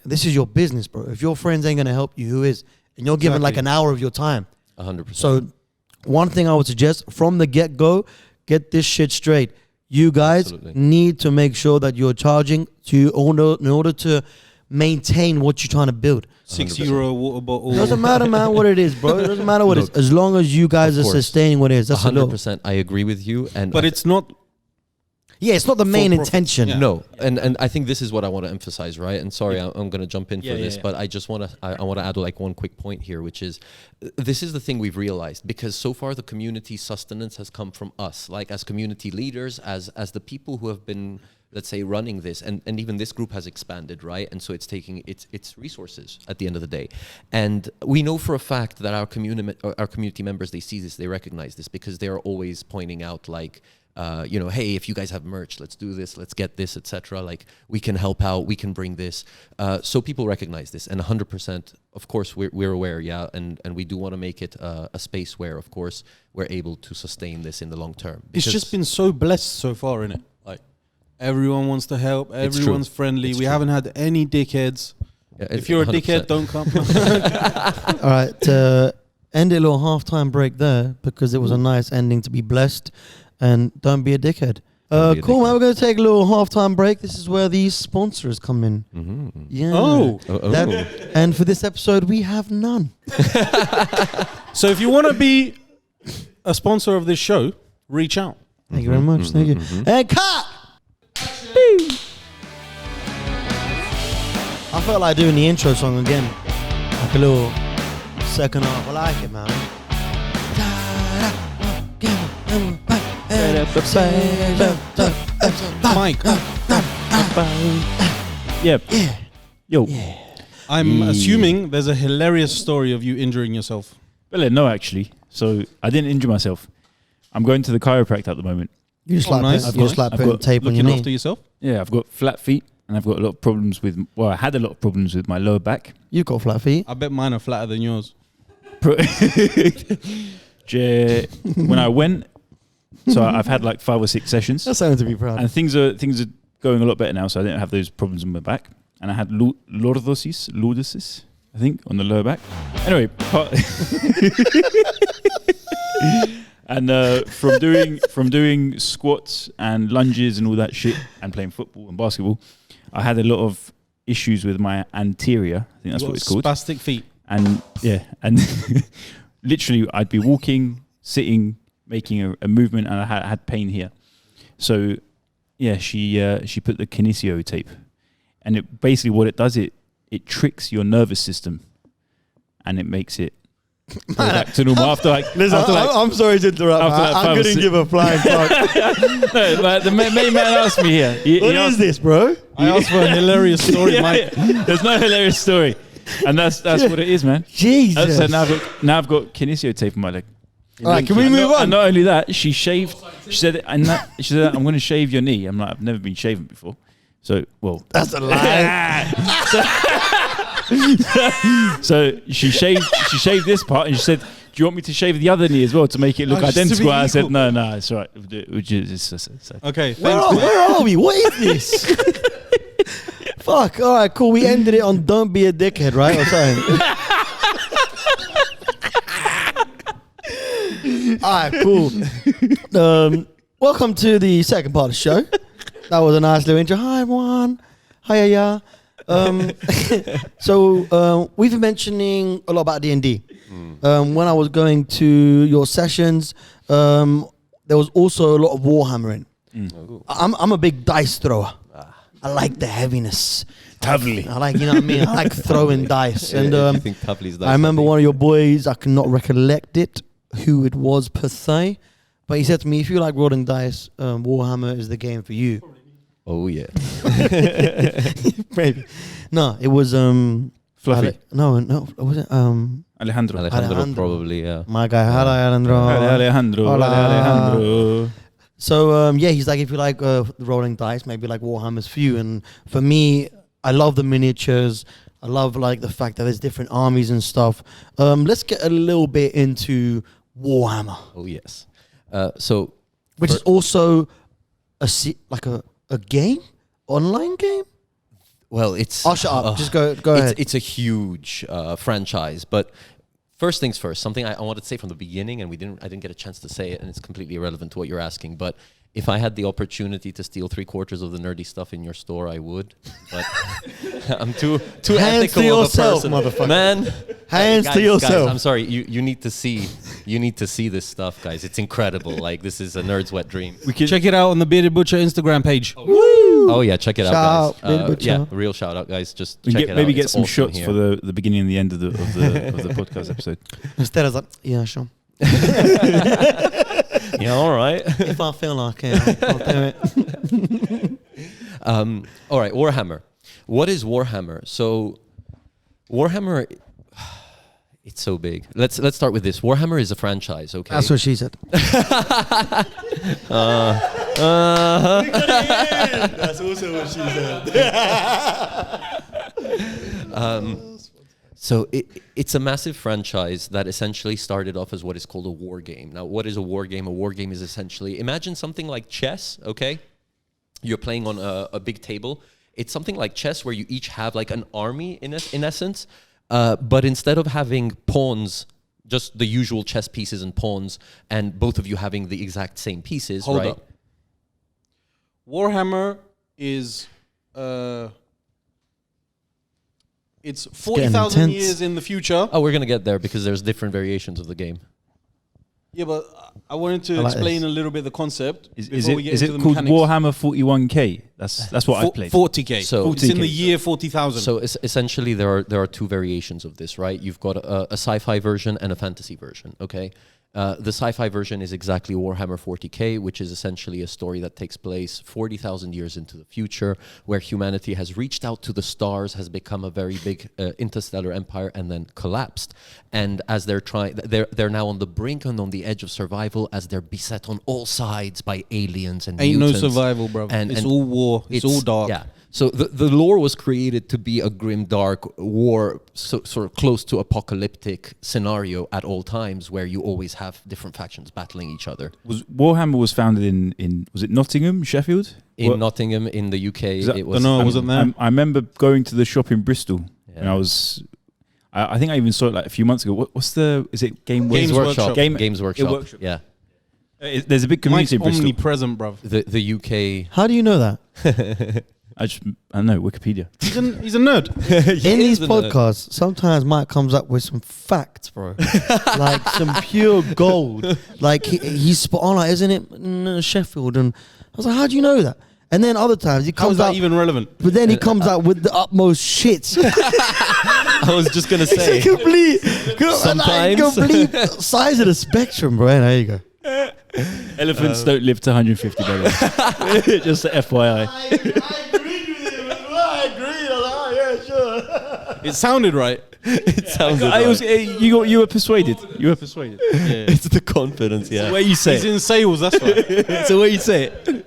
This is your business, bro. If your friends ain't going to help you, who is? And you're giving an hour of your time. 100%. So one thing I would suggest from the get-go, get this shit straight. you guys Absolutely. need to make sure that you're charging in order to maintain what you're trying to build. 6 100%. euro water bottle. It doesn't matter, man, what it is, bro. It doesn't matter what it is. As long as you guys Of are course. sustaining what it is. That's a little. 100%. I agree with you. And But it's not. Yeah, it's not the main profit. intention. Yeah. No, and I think this is what I want to emphasize, right? And sorry, I'm going to jump in Yeah, for this, yeah. but I just want to I want to add like one quick point here, which is this is the thing we've realized, because so far the community sustenance has come from us, like as community leaders, as the people who have been, let's say, running this, and even this group has expanded, right? And so it's taking its resources at the end of the day, and we know for a fact that our community members, they see this, they recognize this, because they are always pointing out like, hey, if you guys have merch, let's do this, let's get this, etc. Like, we can help out, we can bring this. So people recognize this, and 100%, of course, we're aware, yeah, and we do want to make it a space where, of course, we're able to sustain this in the long term. It's just been so blessed so far, innit? Like, everyone wants to help, It's everyone's true. friendly. It's we true. haven't had any dickheads. Yeah, If you're a 100%. dickhead, don't come. All right, end a little halftime break there because it was a nice ending to be blessed, and don't be a dickhead. Don't be a Cool, man. dickhead. We're going to take a little halftime break. This is where these sponsors come in. Mhm. Yeah. Oh. And for this episode, we have none. So if you want to be a sponsor of this show, reach out. Thank you very much. Thank you. And cut! I felt like doing the intro song again. Like a little second half. I like it, man. Mike, Yeah. Yo. I'm assuming there's a hilarious story of you injuring yourself. Well, no, actually. So I didn't injure myself. I'm going to the chiropractor at the moment. You just Oh, like nice. you just like I've putting got tape on your Looking knee. after yourself. Yeah, I've got flat feet and I've got a lot of problems with, well, I had a lot of problems with my lower back. You've got flat feet. I bet mine are flatter than yours. When I went, so I've had like 5 or 6 sessions, That's something to be proud and of. things are going a lot better now. So I didn't have those problems in my back, and I had lordosis, I think, on the lower back. Anyway, and from doing squats and lunges and all that shit, and playing football and basketball, I had a lot of issues with my anterior. I think that's You've what got it's called. Spastic feet. And yeah, and literally I'd be walking, sitting, making a movement, and I had pain here. So yeah, she put the kinesio tape, and it basically what it does, it tricks your nervous system, and it makes it go back to normal after like. Listen, after like I'm sorry to interrupt. after like I 5 or couldn't 6 give a flying fuck. no, but the main man asked me here. What is this, bro? I asked for a hilarious story, Yeah, Mike. yeah. There's no hilarious story, and that's what it is, man. Jesus. So now I've got kinesio tape on my leg. All right, can we And move not- on? And not only that, she shaved. She said, I'm going to shave your knee. I'm like, I've never been shaven before. So, well, That's a lie. so she shaved this part, and she said, "Do you want me to shave the other knee as well to make it look Oh, just to be identical?" I said, equal. "No, it's all right. Okay, Where thanks. are we? What is this? Fuck. All right, cool. We ended it on "Don't be a dickhead," right? Or something. All right, cool. Welcome to the second part of the show. That was a nice little intro. Hi, everyone. Hiya. So we've been mentioning a lot about D&D. When I was going to your sessions, there was also a lot of Warhammering. I'm a big dice thrower. I like the heaviness. Lovely. I like, you know what I mean? I like throwing dice. And I think Tavli's I remember one of your boys, I cannot recollect it, who it was per se, but he said to me, if you like rolling dice, Warhammer is the game for you. Oh yeah. Maybe. No, it was Fluffy. No, was it Alejandro. Alejandro. Probably, yeah. my guy? Hello, Alejandro. Alejandro. Hola. Alejandro. So yeah, he's like, if you like rolling dice, maybe like Warhammer's for you. And for me, I love the miniatures. I love like the fact that there's different armies and stuff. Let's get a little bit into Warhammer, Oh yes. So which is also a game, online game. well, it's I'll shut up. Just go ahead. It's a huge franchise, but first things first. Something I wanted to say from the beginning, and I didn't get a chance to say it, and it's completely irrelevant to what you're asking. But If I had the opportunity to steal 3/4 of the nerdy stuff in your store, I would. But I'm too Hands to ethical of a yourself, person, motherfucker. man. Hands Guys, to yourself. I'm sorry. You need to see. You need to see this stuff, guys. It's incredible. Like, this is a nerd's wet dream. We can Check it out on the Bearded Butcher Instagram page. Oh yeah, check it Shout out, out, guys. Bearded Butcher. Yeah, real shout out, guys. Just we check get, it maybe out. get It's some awesome shots here. for the beginning and the end of the podcast episode. Instead, I was like, yeah, sure. Yeah, all right. If I feel like it, I'll do it. All right, Warhammer. What is Warhammer? So, Warhammer, it's so big. Let's start with this. Warhammer is a franchise, okay? That's what she said. That's also what she said. So it's a massive franchise that essentially started off as what is called a war game. Now, what is a war game? A war game is essentially, imagine something like chess, okay? You're playing on a big table. It's something like chess where you each have like an army in essence, but instead of having pawns, just the usual chess pieces and pawns, and both of you having the exact same pieces, Hold right? up. Warhammer is it's 40,000 intense. years in the future. Oh, we're going to get there because there's different variations of the game. Yeah, but I wanted to I like explain this. a little bit the concept. Is before we get it into the called mechanics. Warhammer 41K? That's what I played. 40K. So- it's in the 40K. year 40,000. So essentially, there are two variations of this, right? You've got a sci-fi version and a fantasy version. Okay, the sci-fi version is exactly Warhammer 40K, which is essentially a story that takes place 40,000 years into the future, where humanity has reached out to the stars, has become a very big interstellar empire, and then collapsed. And as they're now on the brink and on the edge of survival, as they're beset on all sides by aliens and Ain't mutants. no survival, bro. And- It's and all war. It's all dark. Yeah. So the lore was created to be a grim, dark war, sort of close to apocalyptic scenario at all times, where you always have different factions battling each other. Warhammer was founded in was it Nottingham, Sheffield? In Nottingham, in the UK, Is that- it was. No, I wasn't there. I remember going to the shop in Bristol, and Yeah. I think I even saw it like a few months ago. Is it Games Games Workshop. Workshop. Games Workshop. Workshop. Yeah. There's a big community Mike's in Bristol. omnipresent, bro. The UK. How do you know that? I don't know, Wikipedia. He's a nerd. In these is a nerd. podcasts, sometimes Mike comes up with some facts, bro. Like some pure gold. Like he's spot on, like, isn't it Sheffield? And I was like, how do you know that? And then other times he How comes is that out, even relevant? but then he comes out with the utmost shits. I was just gonna say. complete size of the spectrum, bro. There you go. Elephants don't live to 150 dollars. Just a FYI. I agreed with him. I agreed. I was like, oh, yeah, sure. It sounded right. It sounds. You were persuaded. You were persuaded. It's the confidence, yeah. The way you say He's it. in sales, that's why. It's the way you say it.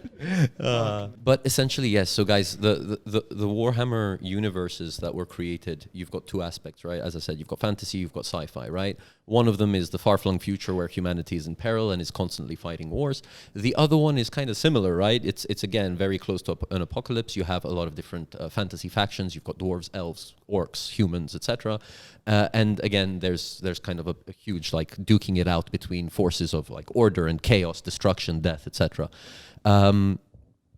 But essentially, yes. So, guys, the Warhammer universes that were created, you've got two aspects, right? As I said, you've got fantasy, you've got sci-fi, right? One of them is the far-flung future where humanity is in peril and is constantly fighting wars. The other one is kind of similar, right? It's again very close to an apocalypse. You have a lot of different fantasy factions. You've got dwarves, elves, orcs, humans, etc. And again, there's kind of a huge like duking it out between forces of like order and chaos, destruction, death, etc.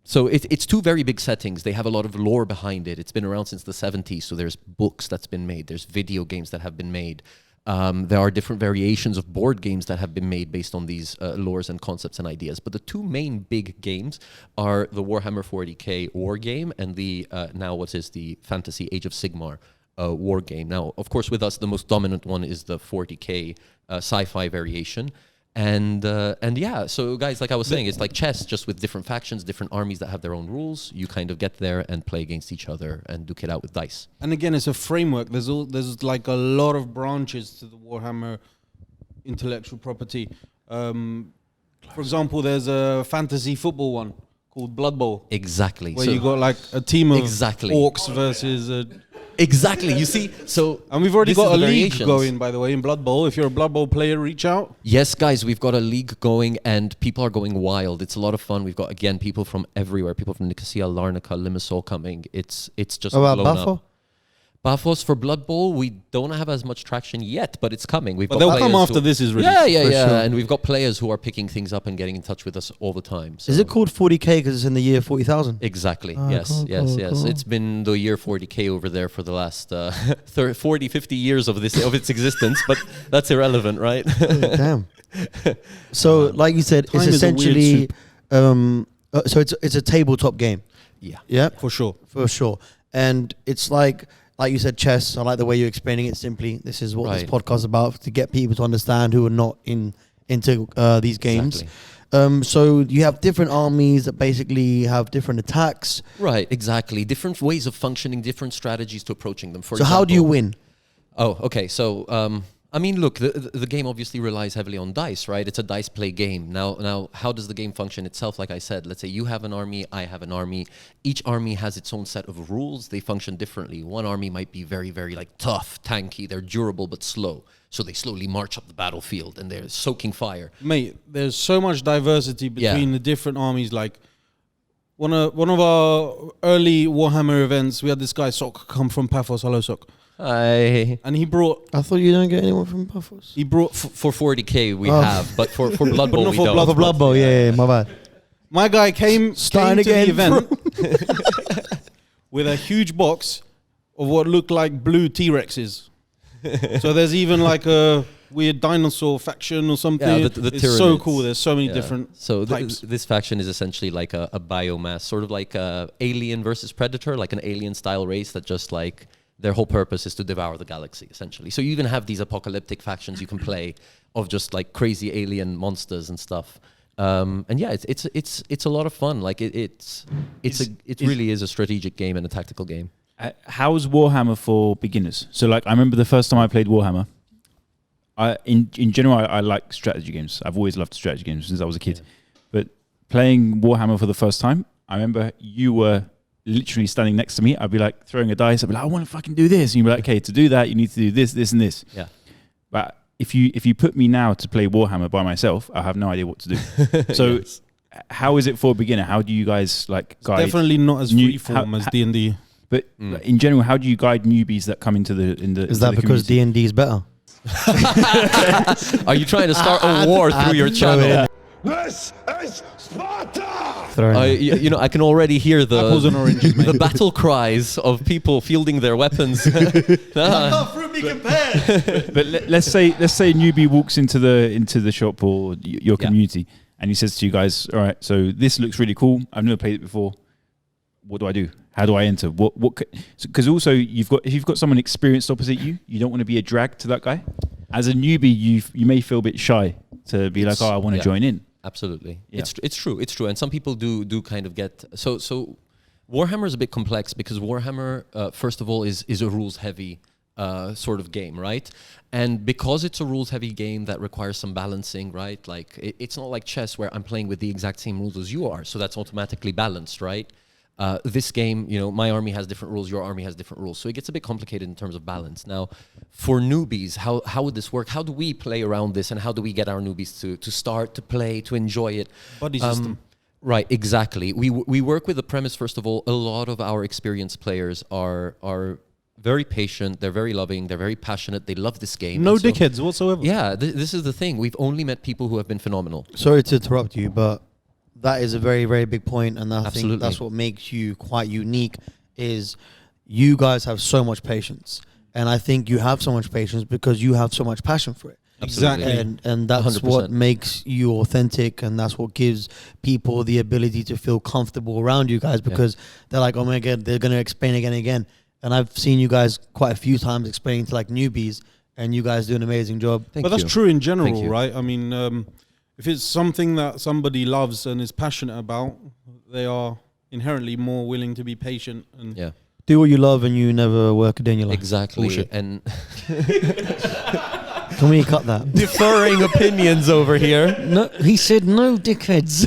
So it's two very big settings. They have a lot of lore behind it. It's been around since the 70s, so there's books that's been made. There's video games that have been made. There are different variations of board games that have been made based on these lores and concepts and ideas. But the two main big games are the Warhammer 40K war game and the now what is the Fantasy Age of Sigmar war game. Now, of course, with us, the most dominant one is the 40K sci-fi variation. And yeah, so guys, like I was saying, it's like chess, just with different factions, different armies that have their own rules. You kind of get there and play against each other and duke it out with dice. And again, it's a framework. There's like a lot of branches to the Warhammer intellectual property. For example, there's a fantasy football one called Blood Bowl, Exactly. where So- you got like a team of Exactly. orcs versus. Exactly. You see, so And we've already this is got a the league variations. going, by the way, in Blood Bowl. If you're a Blood Bowl player, reach out. Yes, guys, we've got a league going and people are going wild. It's a lot of fun. We've got, again, people from everywhere. People from Nicosia, Larnaca, Limassol coming. It's just What about blown Buffalo? up. Paphos for Blood Bowl, we don't have as much traction yet, but it's coming. But they'll come after this is released. Yeah. sure. And we've got players who are picking things up and getting in touch with us all the time. So. Is it called 40K because it's in the year 40,000? Exactly. Oh, Yes. cool. It's been the year 40K over there for the last 40, 50 years of its existence, but that's irrelevant, right? Oh, damn. So, like you said, Time it's is a weird essentially soup. so it's a tabletop game. Yeah, For sure. for sure. And it's like you said, chess. I like the way you're explaining it simply. This is what this Right. podcast is about, to get people to understand who are not into these games. Exactly. So you have different armies that basically have different attacks. Right, exactly. Different ways of functioning, different strategies to approaching them. For So how do you example- win? Oh, okay. So, I mean, look, the game obviously relies heavily on dice, right? It's a dice play game. Now, how does the game function itself? Like I said, let's say you have an army, I have an army. Each army has its own set of rules. They function differently. One army might be very, very like tough, tanky. They're durable but slow, so they slowly march up the battlefield and they're soaking fire. Mate, there's so much diversity between Yeah. the different armies. Like one of our early Warhammer events, we had this guy Sok come from Paphos. Hello, Sok. And he brought I thought you don't get anyone from Paphos. For 40K we Oh. have, but for Blood Bowl not we for don't. For Blood Bowl, yeah, my bad. my guy came Starting to the again, event with a huge box of what looked like blue T-Rexes. So there's even like a weird dinosaur faction or something. Yeah, the it's so Tyranids. cool. There's so many Yeah. different So types. this faction is essentially like a biomass, sort of like a alien versus predator, like an alien style race that just like their whole purpose is to devour the galaxy, essentially. So you even have these apocalyptic factions you can play of just like crazy alien monsters and stuff. And yeah, it's a lot of fun. Like it really is a strategic game and a tactical game. How's Warhammer for beginners? So like, I remember the first time I played Warhammer. In general, I like strategy games. I've always loved strategy games since I was a kid. But playing Warhammer for the first time, I remember you were literally standing next to me. I'd be like throwing a dice. I'd be like, I want to fucking do this. And you'd be like, okay, to do that, you need to do this, this, and this. Yeah. But if you put me now to play Warhammer by myself, I have no idea what to do. So Yes. how is it for a beginner? How do you guys like guide? Definitely not as new- freeform how- as D&D. But in general, how do you guide newbies that come into the Is that because D&D is better? Are you trying to start a war through your channel? This is Sparta! You know, I can already hear Apples and oranges, mate. the battle cries of people fielding their weapons. But let's say a newbie walks into the shop or your Yeah. community, and he says to you guys, "All right, so this looks really cool. I've never played it before. What do I do? How do I enter? Because also if you've got someone experienced opposite you, you don't want to be a drag to that guy. As a newbie, you may feel a bit shy to be like, oh, I want to yeah. join in. Absolutely, Yeah. it's true, and some people do kind of get so. Warhammer is a bit complex because Warhammer, first of all, is a rules heavy sort of game, right? And because it's a rules heavy game that requires some balancing, right? Like it's not like chess where I'm playing with the exact same rules as you are, so that's automatically balanced, right? This game, you know, my army has different rules, your army has different rules. So it gets a bit complicated in terms of balance. Now, for newbies, how would this work? How do we play around this? And how do we get our newbies to start, to play, to enjoy it? Buddy system. Right, exactly. We work with the premise, first of all, a lot of our experienced players are very patient, they're very loving, they're very passionate, they love this game. No And so- dickheads whatsoever. Yeah, this is the thing. We've only met people who have been phenomenal. Sorry to interrupt you, but that is a very, very big point, and I think Absolutely. that's what makes you quite unique. Is you guys have so much patience, and I think you have so much patience because you have so much passion for it. Exactly. And that's what 100%. makes you authentic, and that's what gives people the ability to feel comfortable around you guys, because they're like, oh my god, they're gonna explain again and again. And I've seen you guys quite a few times explaining to like newbies, and you guys do an amazing job. Thank But that's you. true in Thank general, you. right? I mean, if it's something that somebody loves and is passionate about, they are inherently more willing to be patient. And Yeah, Do what you love, and you never work a day in your life. exactly. Bullshit. And Can we cut that? differing opinions over here. No, he said no, dickheads.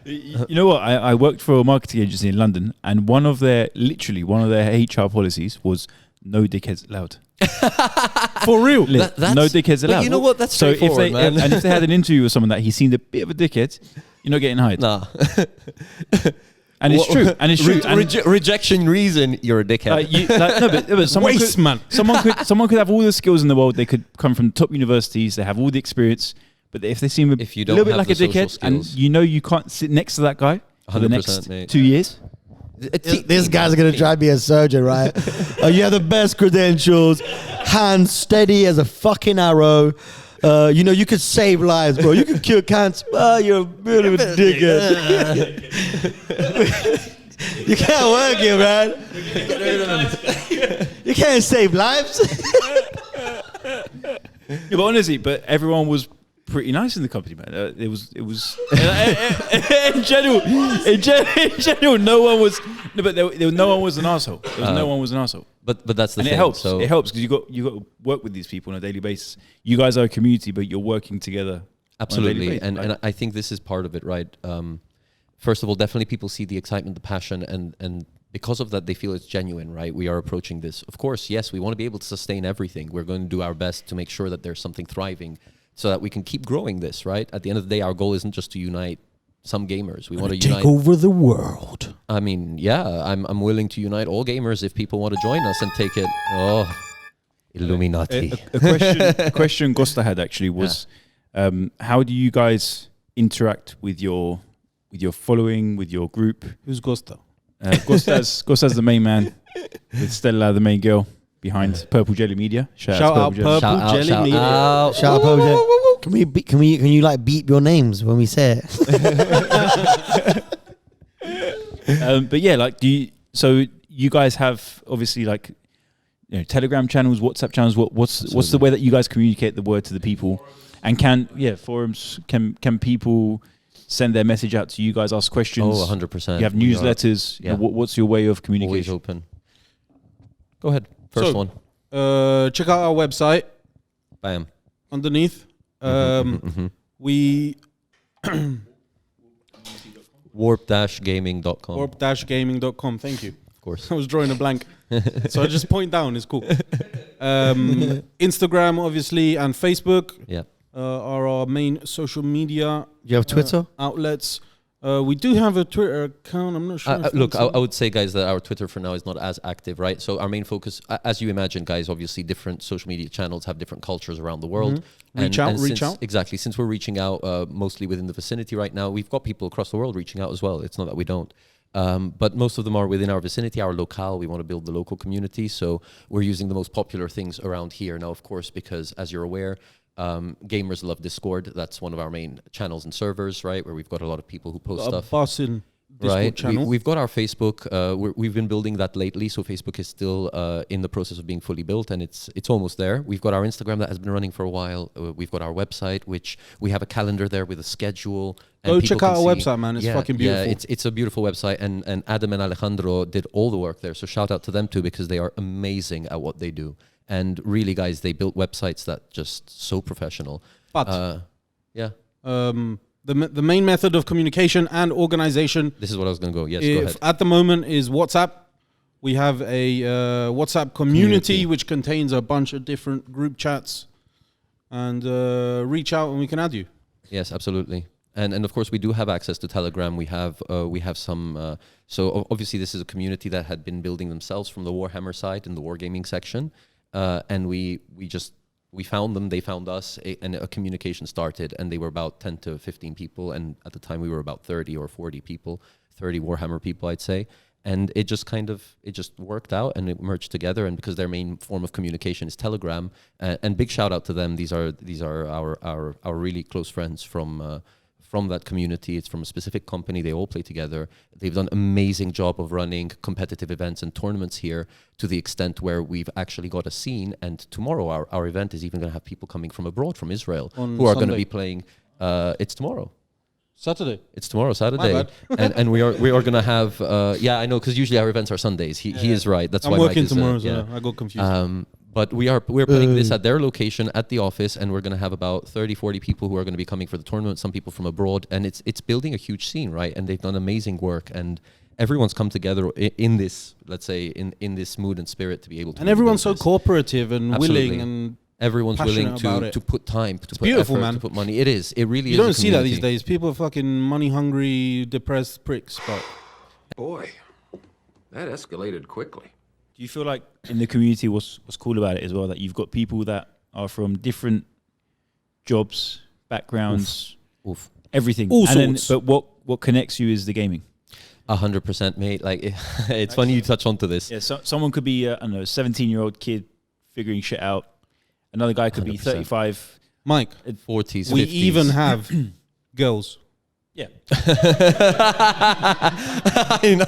You know what? I worked for a marketing agency in London, and one of their HR policies was no dickheads allowed. for real. That's- No dickheads but allowed. you know what? That's So if straightforward, man. and if they had an interview with someone that he seemed a bit of a dickhead, you're not getting hired. Nah. And it's true. And it's true. Rejection reason, you're a dickhead. But someone Waste, man. someone could have all the skills in the world. They could come from top universities. They have all the experience. But if they seem a If you don't little bit have like a the social dickhead, and skills. you know you can't sit next to that guy for the 100%, next mate. 2 years. This guy's gonna try to be a surgeon, right? You have the best credentials, hands steady as a fucking arrow. You know, you could save lives, bro. You could cure cancer. Oh, you're a bit of a dickhead. You can't work here, man. You can't save lives. Yeah, but honestly, everyone was pretty nice in the company, man. It was in general, no one was. No, but no one was an asshole. No one was an asshole. But that's the And thing. it helps. So It helps because you got to work with these people on a daily basis. You guys are a community, but you're working together. absolutely, on a daily basis, and I think this is part of it, right? First of all, definitely people see the excitement, the passion, and because of that, they feel it's genuine, right? We are approaching this. Of course, yes, we want to be able to sustain everything. We're going to do our best to make sure that there's something thriving, so that we can keep growing this, right? At the end of the day, our goal isn't just to unite some gamers. We want to unite. Take over the world. I mean, yeah, I'm willing to unite all gamers if people want to join us and take it. Oh, Illuminati. A question Gosta had actually was, how do you guys interact with your following, with your group? Who's Gusta? Gosta's the main man, with Stella the main girl behind Purple Jelly Media. Shout out Purple Jelly shout Media. out. Shout out, Poja. Can you like beep your names when we say it? But yeah, like, so you guys have obviously like, you know, Telegram channels, WhatsApp channels. What's the way that you guys communicate the word to the people? And forums? Can people send their message out to you guys? Ask questions. Oh, 100%. You have newsletters. Yeah. You know, what's your way of Always communication? open. Go ahead. First one. Check out our website Bam. underneath. We warp-gaming.com. warp-gaming.com. Thank you. Of course. I was drawing a blank, so I just point down. It's cool. Instagram, obviously, and Facebook Yeah. are our main social media You have Twitter? outlets. We do have a Twitter account. I'm not sure. if Look, that's I would say, guys, that our Twitter for now is not as active, right? So our main focus, as you imagine, guys, obviously different social media channels have different cultures around the world. Reach out. Exactly. Since we're reaching out mostly within the vicinity right now, we've got people across the world reaching out as well. It's not that we don't. But most of them are within our vicinity, our locale. We want to build the local community. So we're using the most popular things around here. Now, of course, because as you're aware, gamers love Discord. That's one of our main channels and servers, right? Where we've got a lot of people who post stuff. Bussin' Discord Right. channel. We've got our Facebook. We've been building that lately. So Facebook is still in the process of being fully built, and it's almost there. We've got our Instagram that has been running for a while. We've got our website, which we have a calendar there with a schedule. Go people check out can our see- website, man. It's fucking beautiful. Yeah, it's a beautiful website, and Adam and Alejandro did all the work there. So shout out to them too, because they are amazing at what they do. And really, guys, they built websites that just so professional. But Yeah, the main method of communication and organization, this is what I was going to go. Yes, go ahead. at the moment, is WhatsApp. We have a WhatsApp community which contains a bunch of different group chats, and reach out and we can add you. Yes, absolutely. And of course, we do have access to Telegram. We have some. So obviously, this is a community that had been building themselves from the Warhammer side in the Wargaming section, and we found them. They found us, and a communication started. And they were about 10 to 15 people, and at the time we were about 30 or 40 people, 30 Warhammer people, I'd say. And it just worked out, and it merged together. And because their main form of communication is Telegram, and big shout out to them. These are our really close friends from that community. It's from a specific company. They all play together. They've done an amazing job of running competitive events and tournaments here, to the extent where we've actually got a scene. And tomorrow our event is even going to have people coming from abroad, from Israel, On who are going to Sunday. be playing. It's tomorrow. Saturday. It's tomorrow, Saturday, and we are going to have. Yeah, I know, because usually our events are Sundays. He is right. That's I'm why Mike working is, tomorrow, yeah. so I got confused. But we're playing this at their location at the office, and we're going to have about 30, 40 people who are going to be coming for the tournament, some people from abroad, and it's building a huge scene, right? And they've done amazing work, and everyone's come together in this, let's say, in this mood and spirit to be able to. And really everyone's so build this. cooperative and Absolutely. willing, and Everyone's willing passionate about it. to put time, to put beautiful, effort, man. to put money. It is. It really is. you don't a see that these community. days. People are fucking money hungry, depressed pricks, but Boy, that escalated quickly. Do you feel like in the community what's cool about it as well, that you've got people that are from different jobs, backgrounds, Oof. everything. All and sorts. Then, but what connects you is the gaming. 100%, mate. Like, it's funny you touch onto this. Yeah, so someone could be I don't know, a 17-year-old kid figuring shit out. Another guy could be 100%. 35. Mike, 40s, 50s. we even have girls. Yeah. I know.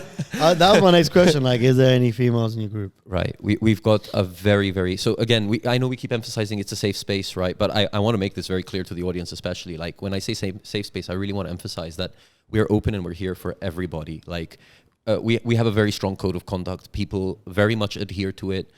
That was my next question. Like, is there any females in your group? Right. We've got a very, so again, I know we keep emphasizing it's a safe space, right? But I want to make this very clear to the audience, especially. Like, when I say safe space, I really want to emphasize that we're open and we're here for everybody. Like, we have a very strong code of conduct. People very much adhere to it.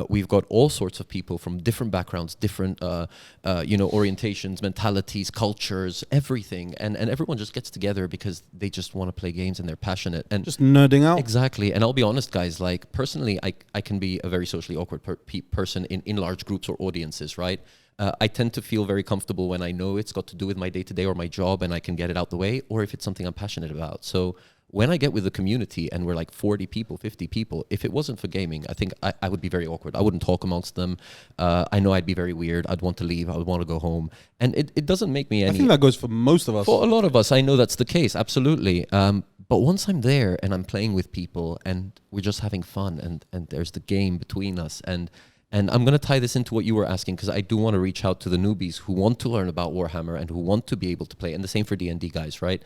We've got all sorts of people from different backgrounds, different, orientations, mentalities, cultures, everything. And everyone just gets together because they just want to play games and they're passionate. And Just nerding out. exactly. And I'll be honest, guys, like personally, I can be a very socially awkward person in large groups or audiences, right? I tend to feel very comfortable when I know it's got to do with my day-to-day or my job and I can get it out the way, or if it's something I'm passionate about. So when I get with the community and we're like 40 people, 50 people, if it wasn't for gaming, I think I would be very awkward. I wouldn't talk amongst them. I know I'd be very weird. I'd want to leave. I would want to go home. And it doesn't make me any... I think that goes for most of us. For a lot of us, I know that's the case, absolutely. But once I'm there and I'm playing with people and we're just having fun and there's the game between us and I'm going to tie this into what you were asking because I do want to reach out to the newbies who want to learn about Warhammer and who want to be able to play. And the same for D&D guys, right?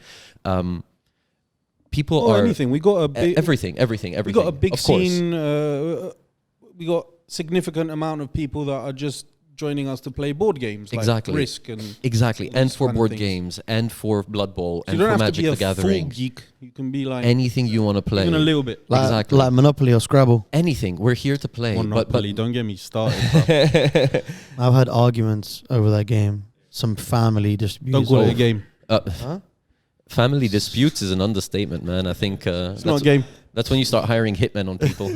People are... anything. We got a big... Everything. We got a big of course. scene. We got significant amount of people that are just joining us to play board games. Exactly. Like Risk and... Exactly. And these for kind of board things. games and for Blood Bowl So and you don't for have to Magic be the a Gathering. full geek. You can be like... Anything you want to play. Even a little bit. Like, Exactly. like Monopoly or Scrabble. Anything. We're here to play. Monopoly, don't get me started. I've had arguments over that game. Some family disputes. Don't call it a game. Family disputes is an understatement, man. I think It's not a game. that's when you start hiring hitmen on people.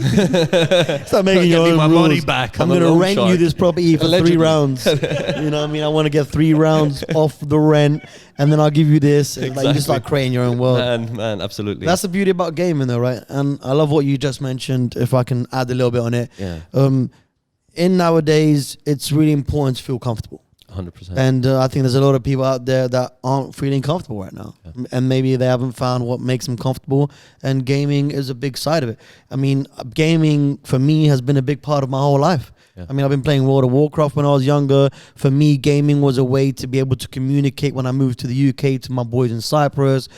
Start making your Get me own my rules. money back. I'm I'm a going to loan rent you shark. this property for Allegedly. 3 rounds. You know what I mean? I want to get 3 rounds off the rent, and then I'll give you this. Like, you just Exactly. start creating your own world. Man, absolutely. That's the beauty about gaming, though, right? And I love what you just mentioned. If I can add a little bit on it, yeah, in nowadays, it's really important to feel comfortable. 100%. And I think there's a lot of people out there that aren't feeling comfortable right now. Yeah. And maybe they haven't found what makes them comfortable. And gaming is a big side of it. I mean, gaming for me has been a big part of my whole life. Yeah. I mean, I've been playing World of Warcraft when I was younger. For me, gaming was a way to be able to communicate when I moved to the UK to my boys in Cyprus,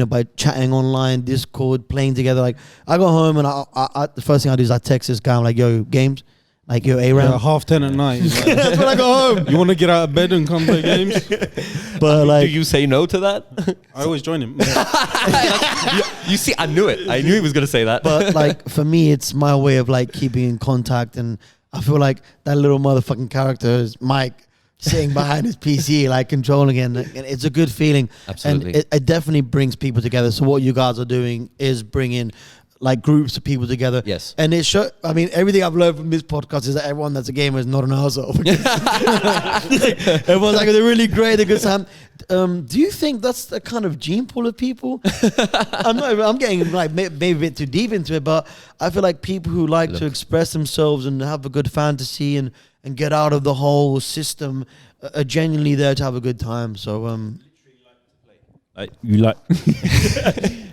by chatting online, Discord, playing together. Like, I go home and I the first thing I do is I text this guy. I'm like, yo, games? Like, yo, A-Ram? Yeah, 10:30 at night. It's like, That's when I go home. you want to get out of bed and come play games? But like, do you say no to that? I always join him. You see, I knew it. I knew he was going to say that. but like for me, it's my way of like keeping in contact, and I feel like that little motherfucking character is Mike sitting behind his PC, like controlling it, and it's a good feeling. Absolutely. And it definitely brings people together. So what you guys are doing is bringing like groups of people together. Yes. And it show. I mean, everything I've learned from this podcast is that everyone that's a gamer is not an arsehole. Everyone's like, they're really great, they're good time. Do you think that's the kind of gene pool of people? I'm getting like maybe a bit too deep into it, but I feel like people who like to express themselves and have a good fantasy and get out of the whole system are genuinely there to have a good time. So You like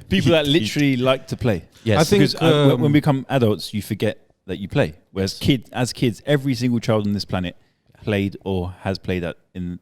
people that literally like to play. Yes. I think Because when we become adults, you forget that you play. Whereas as kids, every single child on this planet played or has played at in.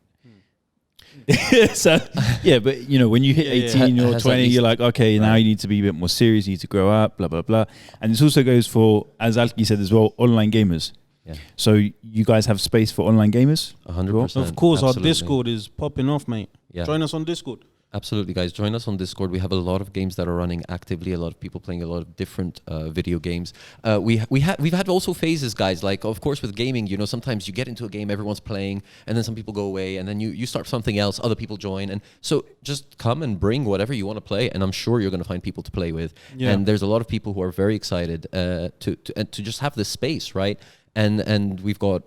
So yeah, but when you hit 18 or Has 20, at least- you're like, okay, now Right. you need to be a bit more serious. You need to grow up, blah blah blah. And this also goes for, as Alki said as well, online gamers. Yeah. So you guys have space for online gamers? 100%. Of course, Absolutely. our Discord is popping off, mate. Yeah. Join us on Discord. Absolutely, guys. Join us on Discord. We have a lot of games that are running actively. A lot of people playing a lot of different video games. We've had also phases, guys. Like, of course, with gaming, sometimes you get into a game, everyone's playing, and then some people go away, and then you start something else. Other people join, and so just come and bring whatever you want to play, and I'm sure you're going to find people to play with. Yeah. And there's a lot of people who are very excited to just have this space, right? And we've got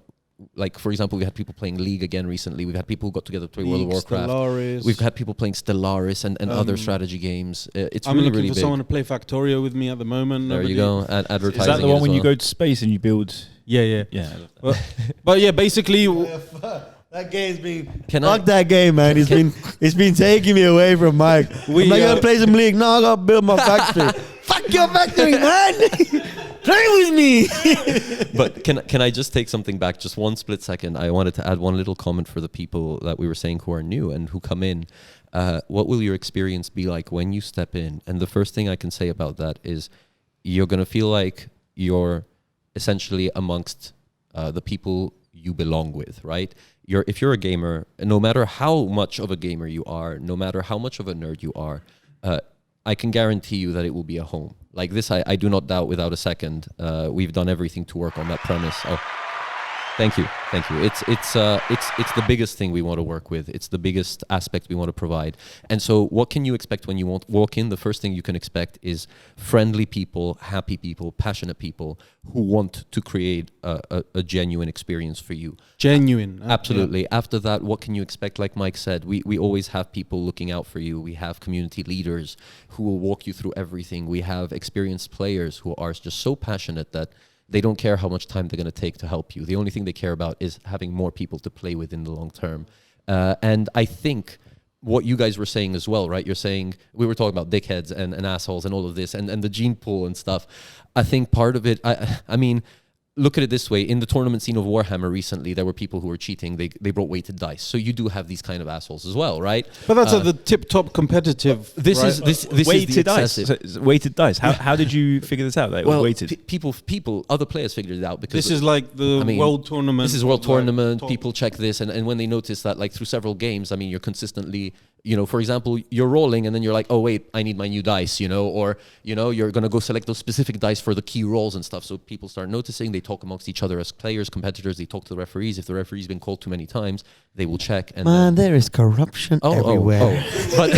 like for example, we had people playing League again recently. We've had people who got together to play World of League, Warcraft. Stellaris. We've had people playing Stellaris and other strategy games. It's I'm really, looking really for big. someone to play Factorio with me at the moment. There you go. Advertising. Is that the it one as when you well. go to space and you build? Yeah, yeah. Yeah. I love that. But yeah, basically, That game's been Can fuck I- that game, man. It's been taking me away from Mike. We, I'm like, gonna play some League. No, I gotta build my factory. Fuck your factory, man. Play with me. But can I just take something back just one split second? I wanted to add one little comment for the people that we were saying who are new and who come in. What will your experience be like when you step in? And the first thing I can say about that is you're going to feel like you're essentially amongst the people you belong with, right? If you're a gamer, no matter how much of a gamer you are, no matter how much of a nerd you are, I can guarantee you that it will be a home. Like this, I do not doubt without a second. We've done everything to work on that premise. Oh, thank you. It's the biggest thing we want to work with. It's the biggest aspect we want to provide. And so, what can you expect when you walk in? The first thing you can expect is friendly people, happy people, passionate people who want to create a genuine experience for you. genuine. Absolutely. After that, what can you expect? Like Mike said, we always have people looking out for you. We have community leaders who will walk you through everything. We have experienced players who are just so passionate that they don't care how much time they're going to take to help you. The only thing they care about is having more people to play with in the long term. And I think what you guys were saying as well, right? You're saying, we were talking about dickheads and assholes and all of this and the gene pool and stuff. I think part of it, I mean, look at it this way. In the tournament scene of Warhammer recently, there were people who were cheating. They brought weighted dice. So you do have these kind of assholes as well, right? But that's at the tip-top competitive. This right? is this weighted is the dice. excessive. So it's weighted dice. How did you figure this out? That it was Well, weighted. people, other players figured it out because This is like the I mean, world tournament. This is world like, tournament. top- People check this, and when they notice that, like through several games, I mean, you're consistently, for example, you're rolling, and then you're like, oh wait, I need my new dice, or you're gonna go select those specific dice for the key rolls and stuff. So people start noticing. They talk amongst each other as players, competitors. They talk to the referees. If the referee's been called too many times, they will check. And Man, there is corruption everywhere. But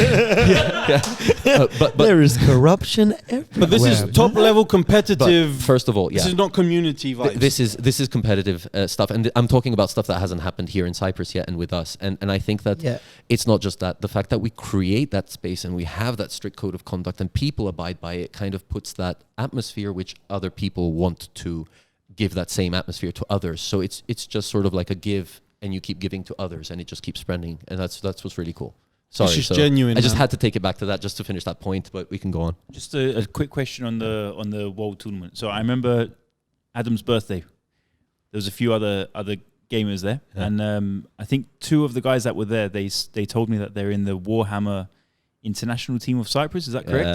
but There is corruption everywhere. But this is top-level competitive. But first of all, This is not community vibes. This is competitive stuff, and I'm talking about stuff that hasn't happened here in Cyprus yet and with us. And I think that it's not just that. The fact that we create that space and we have that strict code of conduct and people abide by it kind of puts that atmosphere which other people want to give that same atmosphere to others. So it's just sort of like a give, and you keep giving to others, and it just keeps spreading, and that's what's really cool. Sorry, just genuine, I just man. had to take it back to that just to finish that point, but we can go on. Just a quick question on the world tournament. So I remember Adam's birthday. There was a few other gamers there, and I think two of the guys that were there, they told me that they're in the Warhammer international team of Cyprus. Is that correct?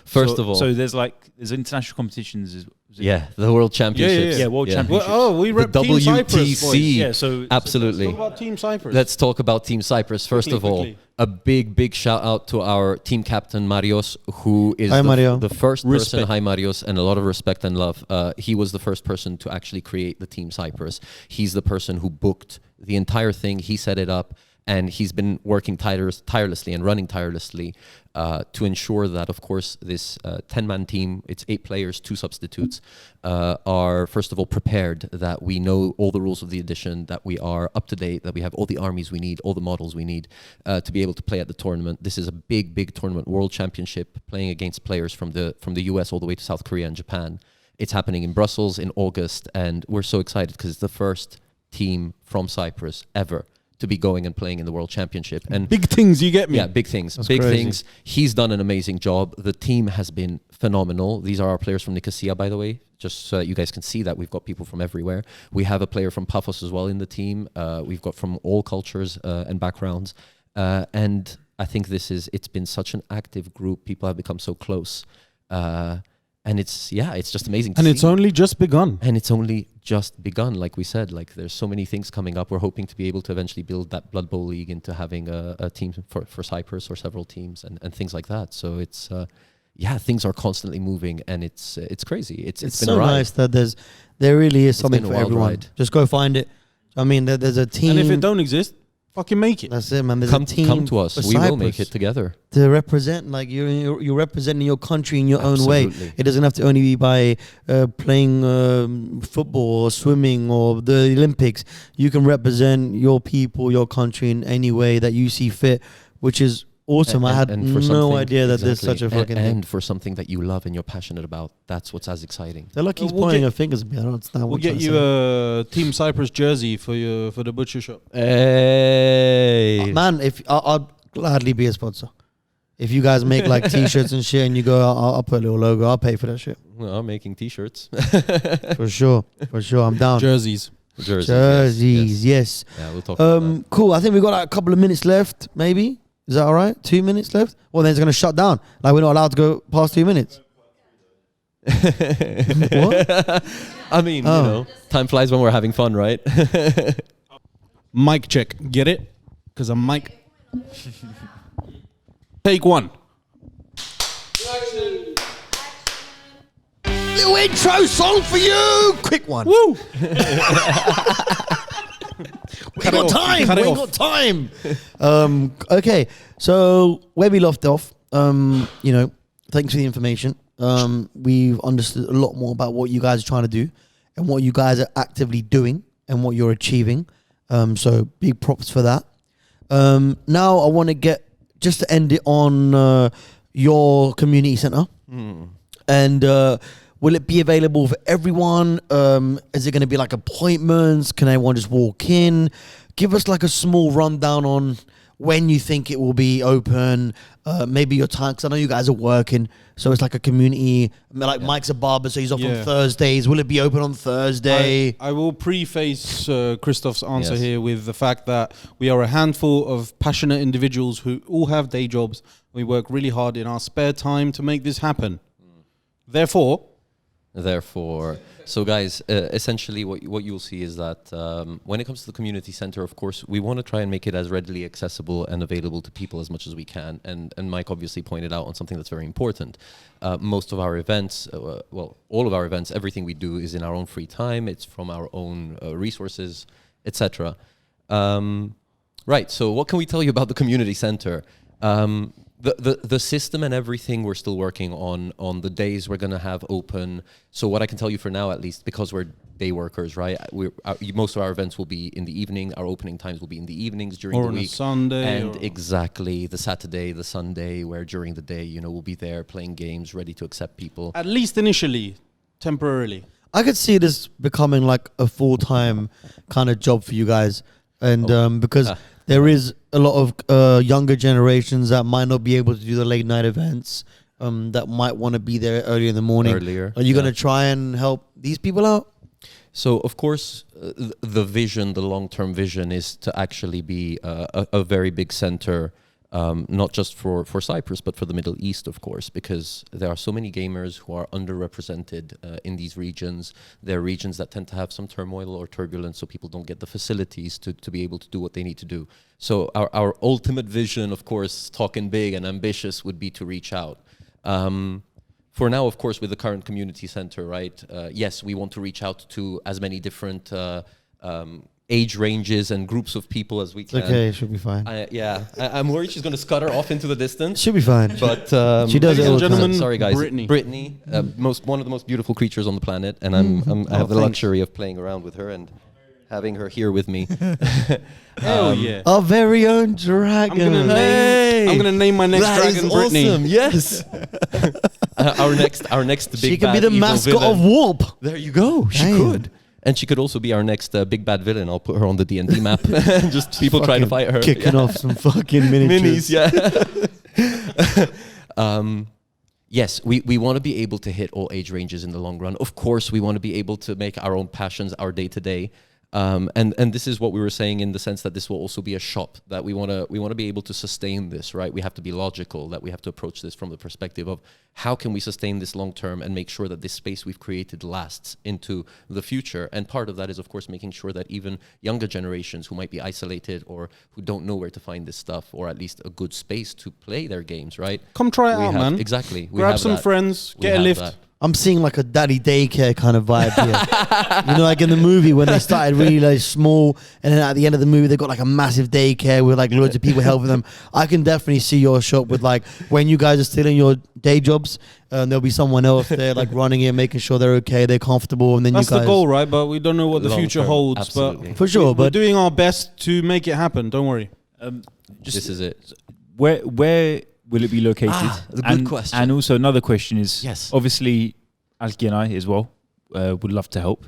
First of all, so there's international competitions. The World Championships. Yeah, World Championships. we rep The Team Cyprus, boys. WTC. Yeah, so Absolutely. Let's talk about Team Cyprus. Let's talk about Team Cyprus. First of all, Quickly. a big shout out to our team captain, Marios, who is the first person. Hi, Marios, and a lot of respect and love. He was the first person to actually create the Team Cyprus. He's the person who booked the entire thing. He set it up. And he's been working tirelessly and running tirelessly to ensure that, of course, this 10-man team, it's 8 players, 2 substitutes, are, first of all, prepared, that we know all the rules of the edition, that we are up to date, that we have all the armies we need, all the models we need to be able to play at the tournament. This is a big tournament, World Championship, playing against players from the US all the way to South Korea and Japan. It's happening in Brussels in August, and we're so excited because it's the first team from Cyprus ever to be going and playing in the World Championship. And big things, you get me? Yeah, big things. That's big crazy. things. He's done an amazing job. The team has been phenomenal. These are our players from Nicosia, by the way, just so that you guys can see that we've got people from everywhere. We have a player from Paphos as well in the team. We've got from all cultures and backgrounds. And I think it's been such an active group. People have become so close. And it's just amazing to see. And it's only just begun. And it's only just begun, like we said. Like, there's so many things coming up. We're hoping to be able to eventually build that Blood Bowl League into having a team for Cyprus or several teams and things like that. So it's things are constantly moving, and it's crazy. It's been so a ride. nice that there really is something been a for wild everyone. ride. Just go find it. I mean, there's a team. And if it don't exist, fucking make it. That's it, man. There's Come, a team come to us. for We will make Cyprus it together. to represent. Like you're representing your country in your own way. Absolutely. It doesn't have to only be by playing football or swimming or the Olympics. You can represent your people, your country in any way that you see fit, which is awesome. I had for no something- idea that there's exactly. such a fucking thing. And for something that you love and you're passionate about, that's what's as exciting. They're like he's We'll pointing get- her fingers at me. I don't understand We'll what get you a Team Cyprus jersey for the butcher shop. Hey, man, if I'd gladly be a sponsor. If you guys make like t-shirts and shit and you go, I'll put a little logo. I'll pay for that shit. well, I'm making t-shirts, For sure. I'm down. Jerseys. Jerseys, yes. Yeah, we'll talk about that. Cool. I think we've got like a couple of minutes left, maybe. Is that all right? 2 minutes left? Well, then it's going to shut down. Like, we're not allowed to go past 2 minutes. What? I mean, Oh. you know, time flies when we're having fun, right? Mic check. Get it? Because I'm mic. Take one. Little intro song for you. Quick one. Woo! We ain't got time. Cut it We ain't off. got time. Okay. So where we left off, thanks for the information. We've understood a lot more about what you guys are trying to do and what you guys are actively doing and what you're achieving. So big props for that. Now I want to get just to end it on your community center. And will it be available for everyone? Is it going to be like appointments? Can everyone just walk in? Give us like a small rundown on when you think it will be open, maybe your time, because I know you guys are working, so it's like a community, like Mike's a barber, so he's off on Yeah. Thursdays. Will it be open on Thursday? I will preface Christoph's answer Yes. here with the fact that we are a handful of passionate individuals who all have day jobs. We work really hard in our spare time to make this happen. Therefore, So guys, essentially what you'll see is that when it comes to the community center, of course, we want to try and make it as readily accessible and available to people as much as we can. And Mike obviously pointed out on something that's very important. Most of our events, all of our events, everything we do is in our own free time. It's from our own resources, etc. Right, so what can we tell you about the community center? The system and everything we're still working on the days we're going to have open. So what I can tell you for now, at least, because we're day workers, right? Most of our events will be in the evening. Our opening times will be in the evenings during or the on a week. Sunday. And exactly, the Saturday, the Sunday, where during the day, we'll be there playing games, ready to accept people. At least initially, temporarily. I could see this becoming like a full-time kind of job for you guys. And because there is a lot of younger generations that might not be able to do the late night events, that might want to be there early in the morning. Earlier, Are you yeah. going to try and help these people out? So, of course, the vision, the long-term vision is to actually be a very big center, not just for Cyprus, but for the Middle East, of course, because there are so many gamers who are underrepresented in these regions. There are regions that tend to have some turmoil or turbulence, so people don't get the facilities to be able to do what they need to do. So our ultimate vision, of course, talking big and ambitious, would be to reach out. For now, of course, with the current community center, right? Yes, we want to reach out to as many different age ranges and groups of people as we can. Okay, should be fine. I'm worried she's going to scutter off into the distance. Should be fine. But She does it Ladies all and the time. gentlemen, sorry guys, Brittany. one of the most beautiful creatures on the planet, and I have the thanks. luxury of playing around with her and having her here with me. Hell yeah. Our very own dragon. I'm gonna name my next dragon Brittany. Awesome. Yes. our next big She can bad be the evil mascot villain. of Warp. There you go. She Damn. could. And she could also be our next big bad villain. I'll put her on the D&D map. Just people trying to fight her. Kicking off some fucking Minis, miniatures. yeah. Yes, we want to be able to hit all age ranges in the long run. Of course, we want to be able to make our own passions our day-to-day. And this is what we were saying in the sense that this will also be a shop, that we want to be able to sustain this, right? We have to be logical, that we have to approach this from the perspective of how can we sustain this long term and make sure that this space we've created lasts into the future. And part of that is, of course, making sure that even younger generations who might be isolated or who don't know where to find this stuff, or at least a good space to play their games, right? Come try it We out, have- man. Exactly. We Grab have some that. friends, We get a have lift, that. I'm seeing like a daddy daycare kind of vibe here. You know, like in the movie when they started really like small, and then at the end of the movie they got like a massive daycare with like loads of people helping them. I can definitely see your shop with like when you guys are still in your day jobs, there'll be someone else there like running it, making sure they're okay, they're comfortable, and then That's you guys. the goal, right? But we don't know what the Long future term, holds. absolutely. But For sure, we're but doing our best to make it happen. Don't worry. This is it. Where will it be located? The good and, question. And also another question is, Yes. obviously, Alki and I as well would love to help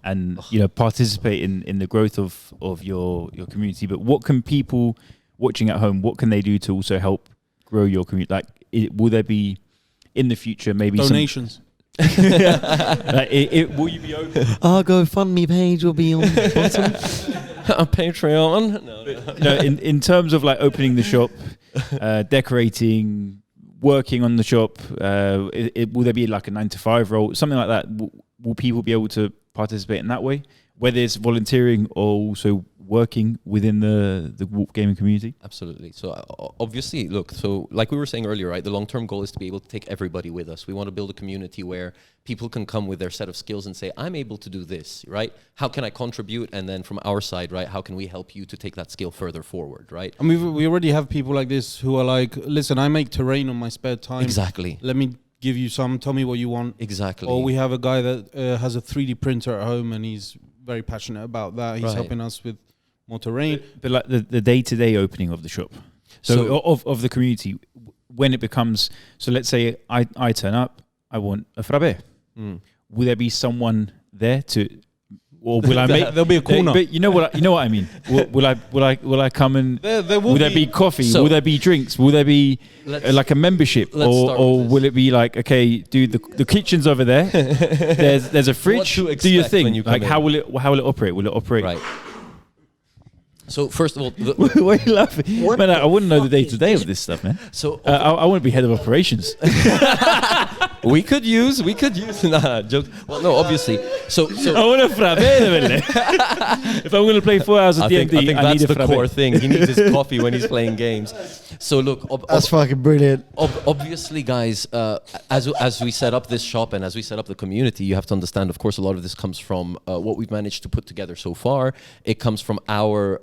and participate in the growth of your community. But what can people watching at home? What can they do to also help grow your community? Like, will there be in the future maybe Donations. will you be open? Our GoFundMe page will be on the bottom. Patreon. No. In terms of like opening the shop, decorating, working on the shop, will there be like a 9-to-5 role, something like that? Will people be able to participate in that way, whether it's volunteering or also working within the WARPGaming community? Absolutely. So obviously, look, so like we were saying earlier, right, the long-term goal is to be able to take everybody with us. We want to build a community where people can come with their set of skills and say, I'm able to do this, right? How can I contribute? And then from our side, right, how can we help you to take that skill further forward, right? I mean, we already have people like this who are like, listen, I make terrain on my spare time. Exactly. Let me give you some. Tell me what you want. Exactly. Or we have a guy that has a 3D printer at home and he's very passionate about that. He's Right. helping us with more terrain. But like the day-to-day opening of the shop, so of the community, when it becomes, so let's say I turn up, I want a frappe. Will there be someone there to, or will I make? There'll be a corner. But you know what I mean. Will I come and? Will there be coffee? So- will there be drinks? Will there be like a membership, let's start with or this. will it be like, okay, dude, the kitchen's over there. there's a fridge. to Do your expect thing. when you come Like in. how will it operate? Will it operate? Right. So first of all, Why are you laughing? Man, I wouldn't know the day-to-day of this stuff, man. so I want to be head of operations. we could use nah, joke. Well, no, obviously. So I want a frappe. If I'm going to play 4 hours of I D&D, think I that's need a the frappe. core thing. He needs his coffee when he's playing games. So look, That's fucking brilliant. obviously, guys, as we set up this shop and as we set up the community, you have to understand, of course, a lot of this comes from what we've managed to put together so far. It comes from our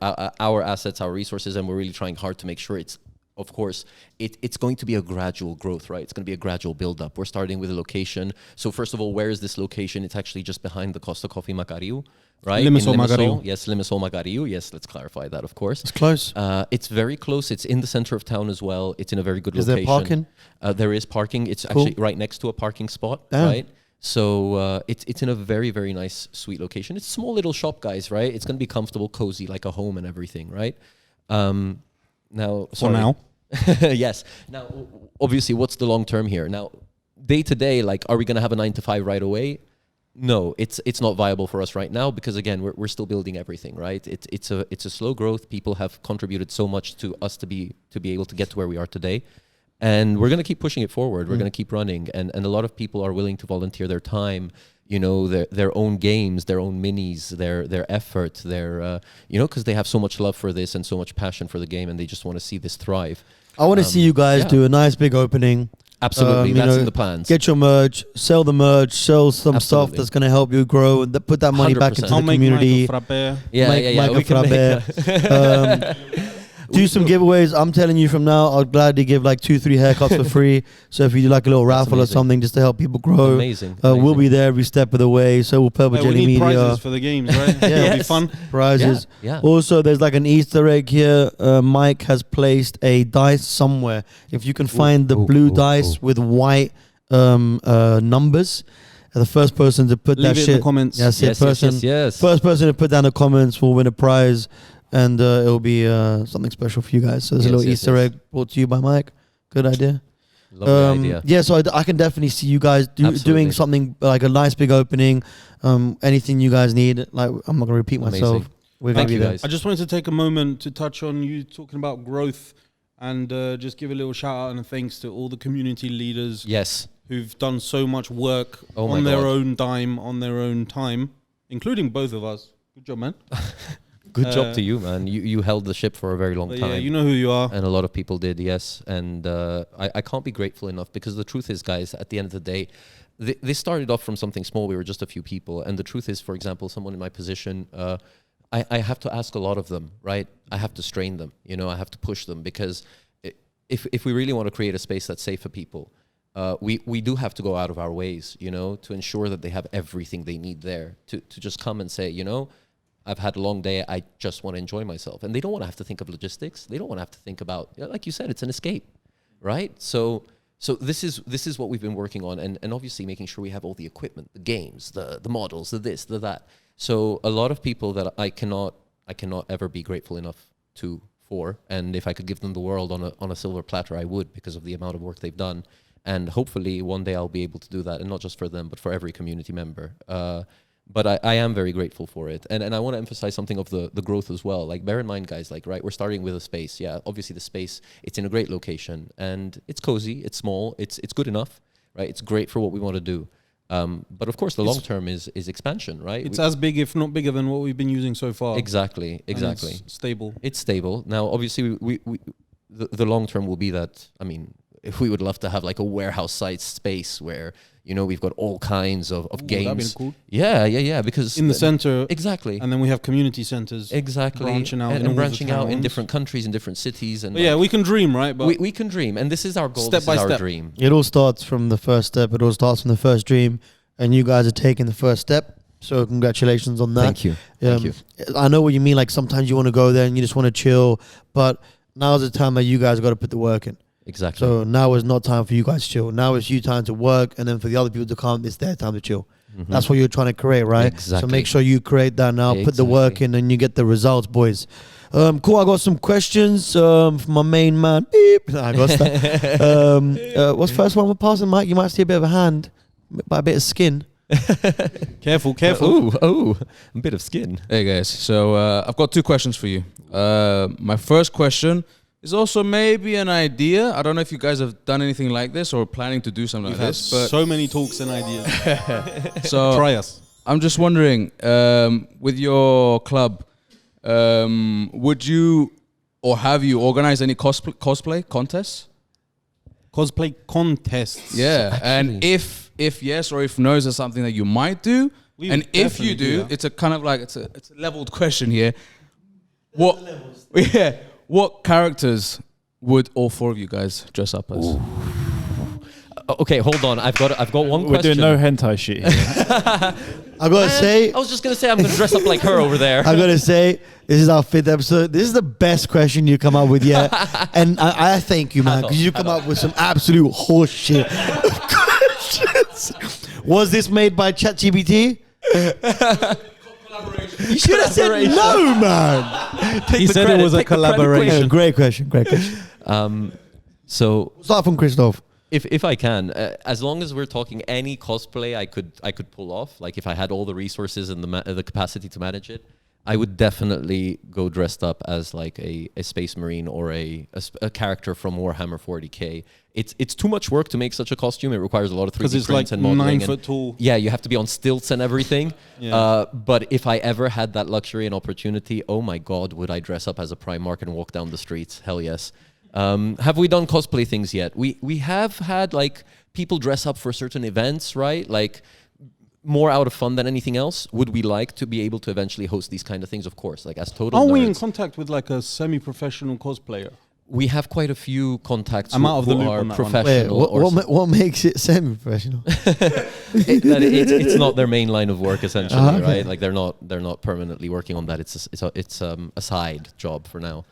assets, our resources, and we're really trying hard to make sure it's, of course, it's going to be a gradual growth, right? It's going to be a gradual build-up. We're starting with a location. So first of all, where is this location? It's actually just behind the Costa Coffee Macariu, right? Limassol In Macariu. Yes, Limassol Macariu. Yes, let's clarify that, of course. It's close. It's very close. It's in the center of town as well. It's in a very good Is there location. parking? There is parking. It's Cool. actually right next to a parking spot, Damn. right? So it's in a very, very nice, sweet location. It's a small little shop, guys, right? It's going to be comfortable, cozy, like a home and everything, right? Now, For sorry. now. Yes. Now, obviously, what's the long term here? Now, day to day, like, are we going to have a 9-to-5 right away? No, it's not viable for us right now because again, we're still building everything, right? It's a slow growth. People have contributed so much to us to be able to get to where we are today, and we're gonna keep pushing it forward. We're gonna keep running, and a lot of people are willing to volunteer their time, you know, their own games, their own minis, their effort, their you know, because they have so much love for this and so much passion for the game, and they just want to see this thrive. I want to see you guys yeah. do a nice big opening. Absolutely, You that's know, in the plans. Get your merch, sell the merch, sell some Absolutely. stuff that's going to help you grow, and put that money back 100%. into the I'll make community. Mike a frappe. Mike We can make Frappe. Do some giveaways. I'm telling you from now, I'll gladly give like 2-3 haircuts for free. So if you do like a little raffle or amazing. something just to help people grow, Amazing. we'll be there every step of the way. So will Purple Hey, we Jelly need Media. prizes for the games, right? Yeah. It'll be Yes. fun. Prizes. Yeah. Also, there's like an Easter egg here. Mike has placed a dice somewhere. If you can find the blue dice with white numbers, the first person to put Leave that it shit. in the comments. Yes, Yes, person. yes. First person to put down the comments will win a prize, and it'll be something special for you guys. So there's a Yes, little yes, Easter yes. egg brought to you by Mike. Good idea. Lovely idea. Yeah, so I can definitely see you guys doing Absolutely. something like a nice big opening. Anything you guys need. Like, I'm not gonna repeat myself. Amazing. We're Thank gonna be you, there. guys. I just wanted to take a moment to touch on you talking about growth and just give a little shout out and thanks to all the community leaders Yes. who've done so much work Oh my on their God. own dime, on their own time, including both of us. Good job, man. Good job to you, man. You held the ship for a very long But time. yeah, you know who you are. And a lot of people did, yes. And I can't be grateful enough because the truth is, guys, at the end of the day, They started off from something small. We were just a few people. And the truth is, for example, someone in my position, I have to ask a lot of them, right? I have to strain them, I have to push them, because if we really want to create a space that's safe for people, we do have to go out of our ways, to ensure that they have everything they need there to just come and say, I've had a long day. I just want to enjoy myself. And they don't want to have to think of logistics. They don't want to have to think about, like you said, it's an escape, right? So this is what we've been working on, and obviously making sure we have all the equipment, the games, the models, the this, the that. So a lot of people that I cannot ever be grateful enough for, and if I could give them the world on a silver platter, I would, because of the amount of work they've done. And hopefully one day I'll be able to do that, and not just for them, but for every community member. But I am very grateful for it. And I want to emphasize something of the growth as well. Like, bear in mind, guys, like, right, we're starting with a space. Yeah, obviously the space, it's in a great location, and it's cozy, it's small, it's good enough, right? It's great for what we want to do. But of course, the long term is expansion, right? It's as big, if not bigger, than what we've been using so far. Exactly. It's stable. It's stable. Now, obviously, the long term will be that, I mean, if we would love to have like a warehouse site space where, we've got all kinds of games. That'd be cool. Yeah. Because in the center. Exactly. And then we have community centers. Exactly. Branching out, and branching out in different countries, in different cities. And yeah, we can dream, right? But we can dream. And this is our goal. Step this by is our step. dream. It all starts from the first step. It all starts from the first dream. And you guys are taking the first step. So congratulations on that. Thank you. Thank you. I know what you mean. Like, sometimes you want to go there and you just want to chill. But now's the time that you guys got to put the work in. Exactly. So now is not time for you guys to chill. Now it's you time to work, and then for the other people to come, it's their time to chill. Mm-hmm. That's what you're trying to create, right? Exactly. So make sure you create that now, put the work in, and you get the results, boys. Cool, I got some questions from my main man. Beep. I got that. What's first one we're passing, Mike? You might see a bit of a hand, by a bit of skin. Careful. Oh, a bit of skin. Hey guys, so I've got two questions for you. My first question is also maybe an idea. I don't know if you guys have done anything like this or planning to do something We've like had this. But so many talks and ideas. so Try us. I'm just wondering, with your club, would you or have you organized any cosplay contests? Cosplay contests. Yeah, and if yes or if no, is there something that you might do? We And would if you definitely do do, that. it's a kind of like it's a leveled question here. What characters would all four of you guys dress up as? Okay, hold on. I've got one We're question. doing no hentai shit here. I gotta say, I was just gonna say I'm gonna dress up like her over there. I gotta say, this is our 5th episode. This is the best question you come up with yet, and I thank you, man, because you come up with some absolute horse shit questions. Was this made by ChatGPT? You should have said no, man. He said it was a collaboration. Great question. So Start from Christoph. if I can, as long as we're talking any cosplay, I could pull off. Like, if I had all the resources and the capacity to manage it, I would definitely go dressed up as like a space marine or a character from Warhammer 40k. It's too much work to make such a costume. It requires a lot of 3D Because it's prints like and modeling. 9 foot tall. Yeah, you have to be on stilts and everything. Yeah. But if I ever had that luxury and opportunity, oh my God, would I dress up as a Primarch and walk down the streets? Hell yes. Have we done cosplay things yet? We have had like people dress up for certain events, right? Like, more out of fun than anything else. Would we like to be able to eventually host these kind of things? Of course, like as total Are we in nerds. contact with like a semi-professional cosplayer? We have quite a few contacts I'm out of the loop are on that one. professional. Wait, what makes it semi-professional? It's not their main line of work essentially, Okay. right? Like they're not permanently working on that. It's a side job for now.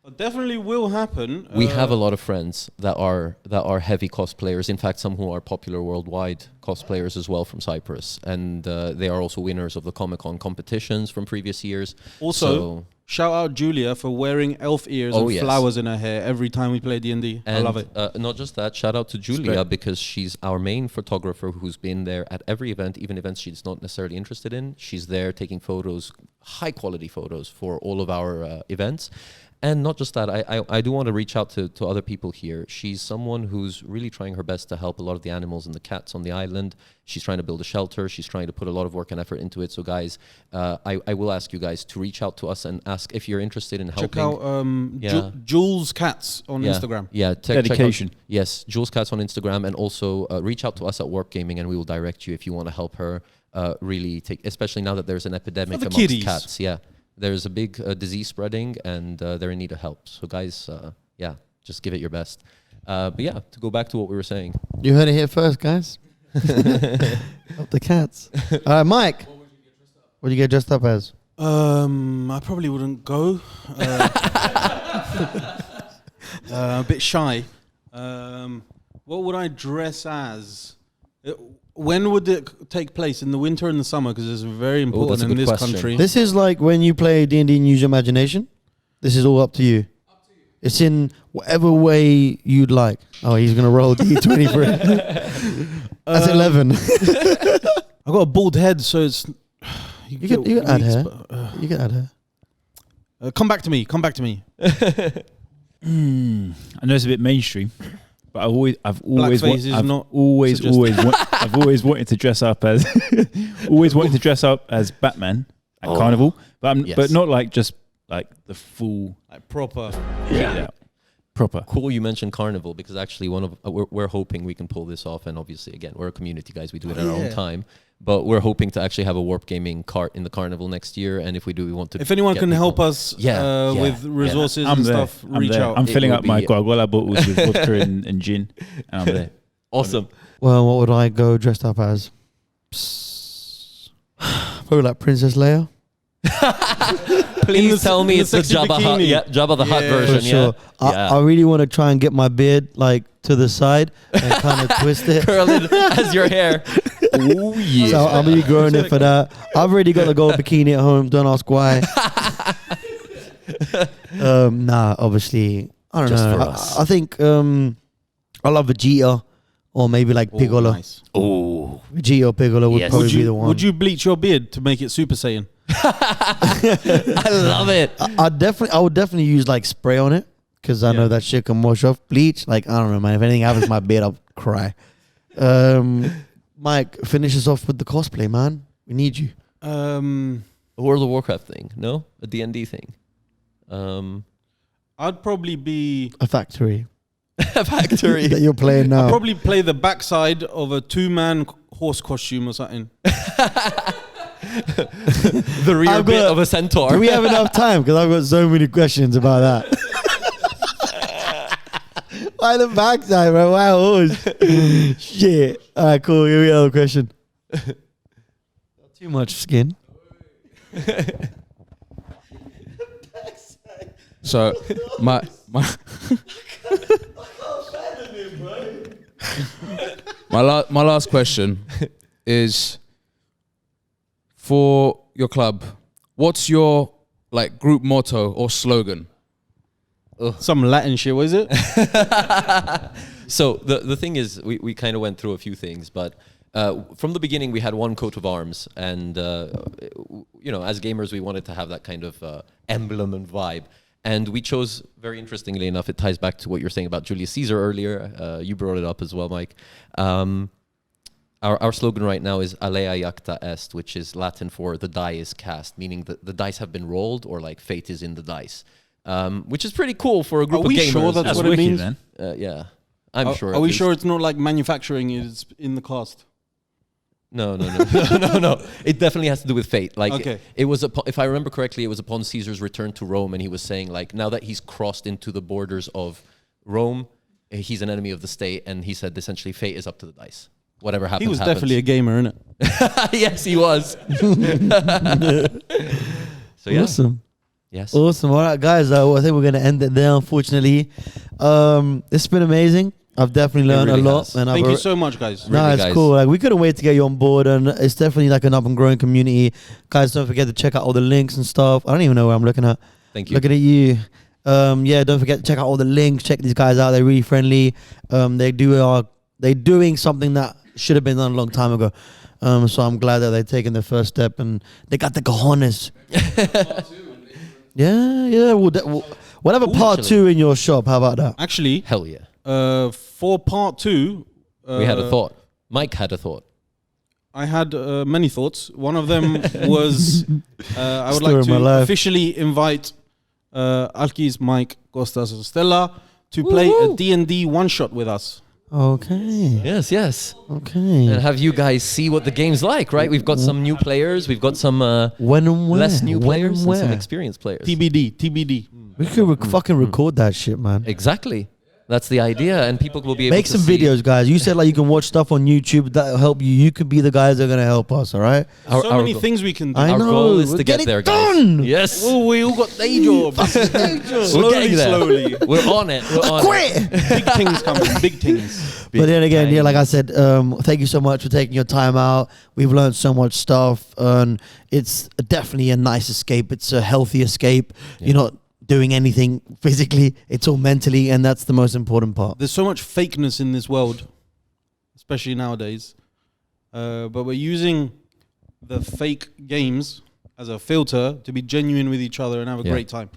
It definitely will happen. We have a lot of friends that are heavy cosplayers. In fact, some who are popular worldwide cosplayers as well from Cyprus, and they are also winners of the Comic-Con competitions from previous years. Also, So- shout out Julia for wearing elf ears Oh, and yes. flowers in her hair every time we play D&D. I And love it. Not just that, shout out to Julia great. because she's our main photographer who's been there at every event, even events she's not necessarily interested in. She's there taking photos, high quality photos for all of our events. And not just that, I do want to reach out to other people here. She's someone who's really trying her best to help a lot of the animals and the cats on the island. She's trying to build a shelter. She's trying to put a lot of work and effort into it. So guys, I will ask you guys to reach out to us and ask if you're interested in helping. Check out Jules Cats on Instagram. Yeah, Dedication. Check out, yes, Jules Cats on Instagram, and also reach out to us at WARPGaming, and we will direct you if you want to help her really take, especially now that there's an epidemic amongst kitties. cats. Yeah. There's a big disease spreading, and they're in need of help. So, guys, just give it your best. But yeah, to go back to what we were saying. You heard it here first, guys. Help the cats. All right, Mike. What do you get dressed up as? I probably wouldn't go. A bit shy. What would I dress as? When would it take place? In the winter and the summer? Because it's very important in this country. This is like when you play D&D and use your imagination. This is all up to you. It's in whatever way you'd like. Oh, he's going to roll D20 for it. That's 11. I got a bald head, so it's... You can add hair. You can add hair. Come back to me. I know it's a bit mainstream, but I've always wanted to dress up as Batman at Carnival, but not like just like the full like proper. Yeah. Proper. Cool, you mentioned Carnival, because actually we're hoping we can pull this off, and obviously again we're a community, guys. We do it at our own time, but we're hoping to actually have a WARPGaming cart in the Carnival next year. And if we do, we want to. If anyone can help us with resources and stuff, reach out. I'm filling up my Guaguala bottles with vodka and gin, and I'm there. Awesome. Well, what would I go dressed up as? Probably like Princess Leia. Please tell me it's the Jabba the Hutt version. For sure. I really want to try and get my beard like to the side and kind of twist it. Curl it as your hair. Oh yeah. So I'm really growing it for that. I've already got the gold bikini at home. Don't ask why. Nah, obviously I don't know. I think I love Vegeta or maybe like Piccolo. Nice. Oh, Vegeta or Piccolo would probably be the one. Would you bleach your beard to make it Super Saiyan? I love it. I would definitely use like spray on it because I know that shit can wash off. Bleach, like I don't know, man. If anything happens to my beard, I'll cry. Mike, finish us off with the cosplay, man. We need you. A World of Warcraft thing, no? A D&D thing. I'd probably be a factory. A factory that you're playing now. I'd probably play the backside of a 2-man horse costume or something. The rear bit of a centaur. Do we have enough time? Because I've got so many questions about that. Why the backside, bro? Why horse? Shit. All right, cool. Here we go. Question. Not too much skin. So my last question is for your club. What's your like group motto or slogan? Some Latin shit, was it? So the thing is, we kind of went through a few things, but from the beginning we had one coat of arms, and as gamers we wanted to have that kind of emblem and vibe. And we chose, very interestingly enough, it ties back to what you were saying about Julius Caesar earlier. You brought it up as well, Mike. Our slogan right now is Alea Jacta Est, which is Latin for the die is cast, meaning that the dice have been rolled, or like fate is in the dice. Which is pretty cool for a group of gamers. Are we sure that's what it means? Man. Yeah, I'm sure. Are we sure it's not like manufacturing is in the cast? No. It definitely has to do with fate. Like, it was if I remember correctly, it was upon Caesar's return to Rome, and he was saying like, now that he's crossed into the borders of Rome, he's an enemy of the state, and he said essentially fate is up to the dice. Whatever happens, he was happens. definitely a gamer, innit? Yes, he was. So yeah. Awesome. Yes. Awesome. All right, guys. I think we're going to end it there, unfortunately. It's been amazing. I've definitely learned a lot. And Thank you so much, guys. No, really, it's guys. cool. Like, we couldn't wait to get you on board, and it's definitely like an up and growing community. Guys, don't forget to check out all the links and stuff. I don't even know where I'm looking at. Thank you. Looking at you. Don't forget to check out all the links. Check these guys out. They're really friendly. They're doing something that should have been done a long time ago. So I'm glad that they're taking the first step, and they got the cojones. Yeah. We'll have a part Actually. 2 in your shop. How about that? Actually, Hell yeah. for part 2, We had a thought. Mike had a thought. I had many thoughts. One of them was I would Story like of my to life. officially invite Alkis, Mike, Kostas, and Stella to play a D&D one-shot with us. Okay. Yes. Okay. And have you guys see what the game's like, right? We've got some new players. We've got some When and where? less new When players and some where? experienced players. TBD. We could fucking record that shit, man. Exactly. That's the idea, and people will be able Make to some see videos, guys. You said like you can watch stuff on YouTube that'll help you. You could be the guys that are gonna help us. All right. Our, So our many go- things we can do. I Our know. goal is We'll to get it there, guys. done. Yes. Oh, we all got day jobs. We're getting there. slowly. We're on it. We're on it. Quit. Big things coming. Big things. But then again, yeah, Big like I said, thank you so much for taking your time out. We've learned so much stuff, and it's definitely a nice escape. It's a healthy escape. Yeah. You're not doing anything physically. It's all mentally, and that's the most important part. There's so much fakeness in this world, especially nowadays. But we're using the fake games as a filter to be genuine with each other and have a Yeah. great time.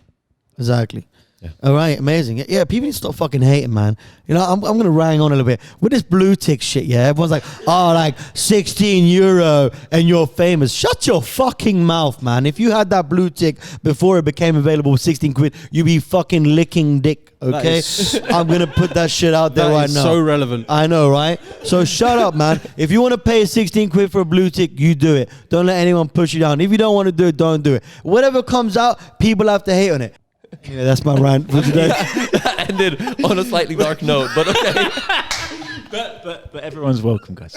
Exactly. Yeah. All right, amazing. Yeah, people need to stop fucking hating, man. You know, I'm gonna rang on a little bit with this blue tick shit. Yeah, everyone's like, oh, like 16 euro and you're famous. Shut your fucking mouth, man. If you had that blue tick before it became available with 16 quid, you'd be fucking licking dick. Okay, I'm gonna put that shit out there That right is now. so relevant. I know, right? So shut up, man. If you want to pay 16 quid for a blue tick, you do it. Don't let anyone push you down. If you don't want to do it, don't do it. Whatever comes out, people have to hate on it. Yeah, that's my rant for today. That ended on a slightly dark note, but okay. But everyone's welcome, guys.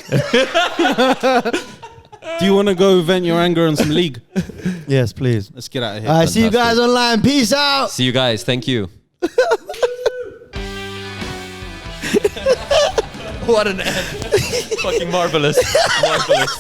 Do you want to go vent your anger on some League? Yes, please. Let's get out of here. All right, see you guys Fantastic. online. Peace out. See you guys. Thank you. What an end. Fucking marvelous. Marvelous.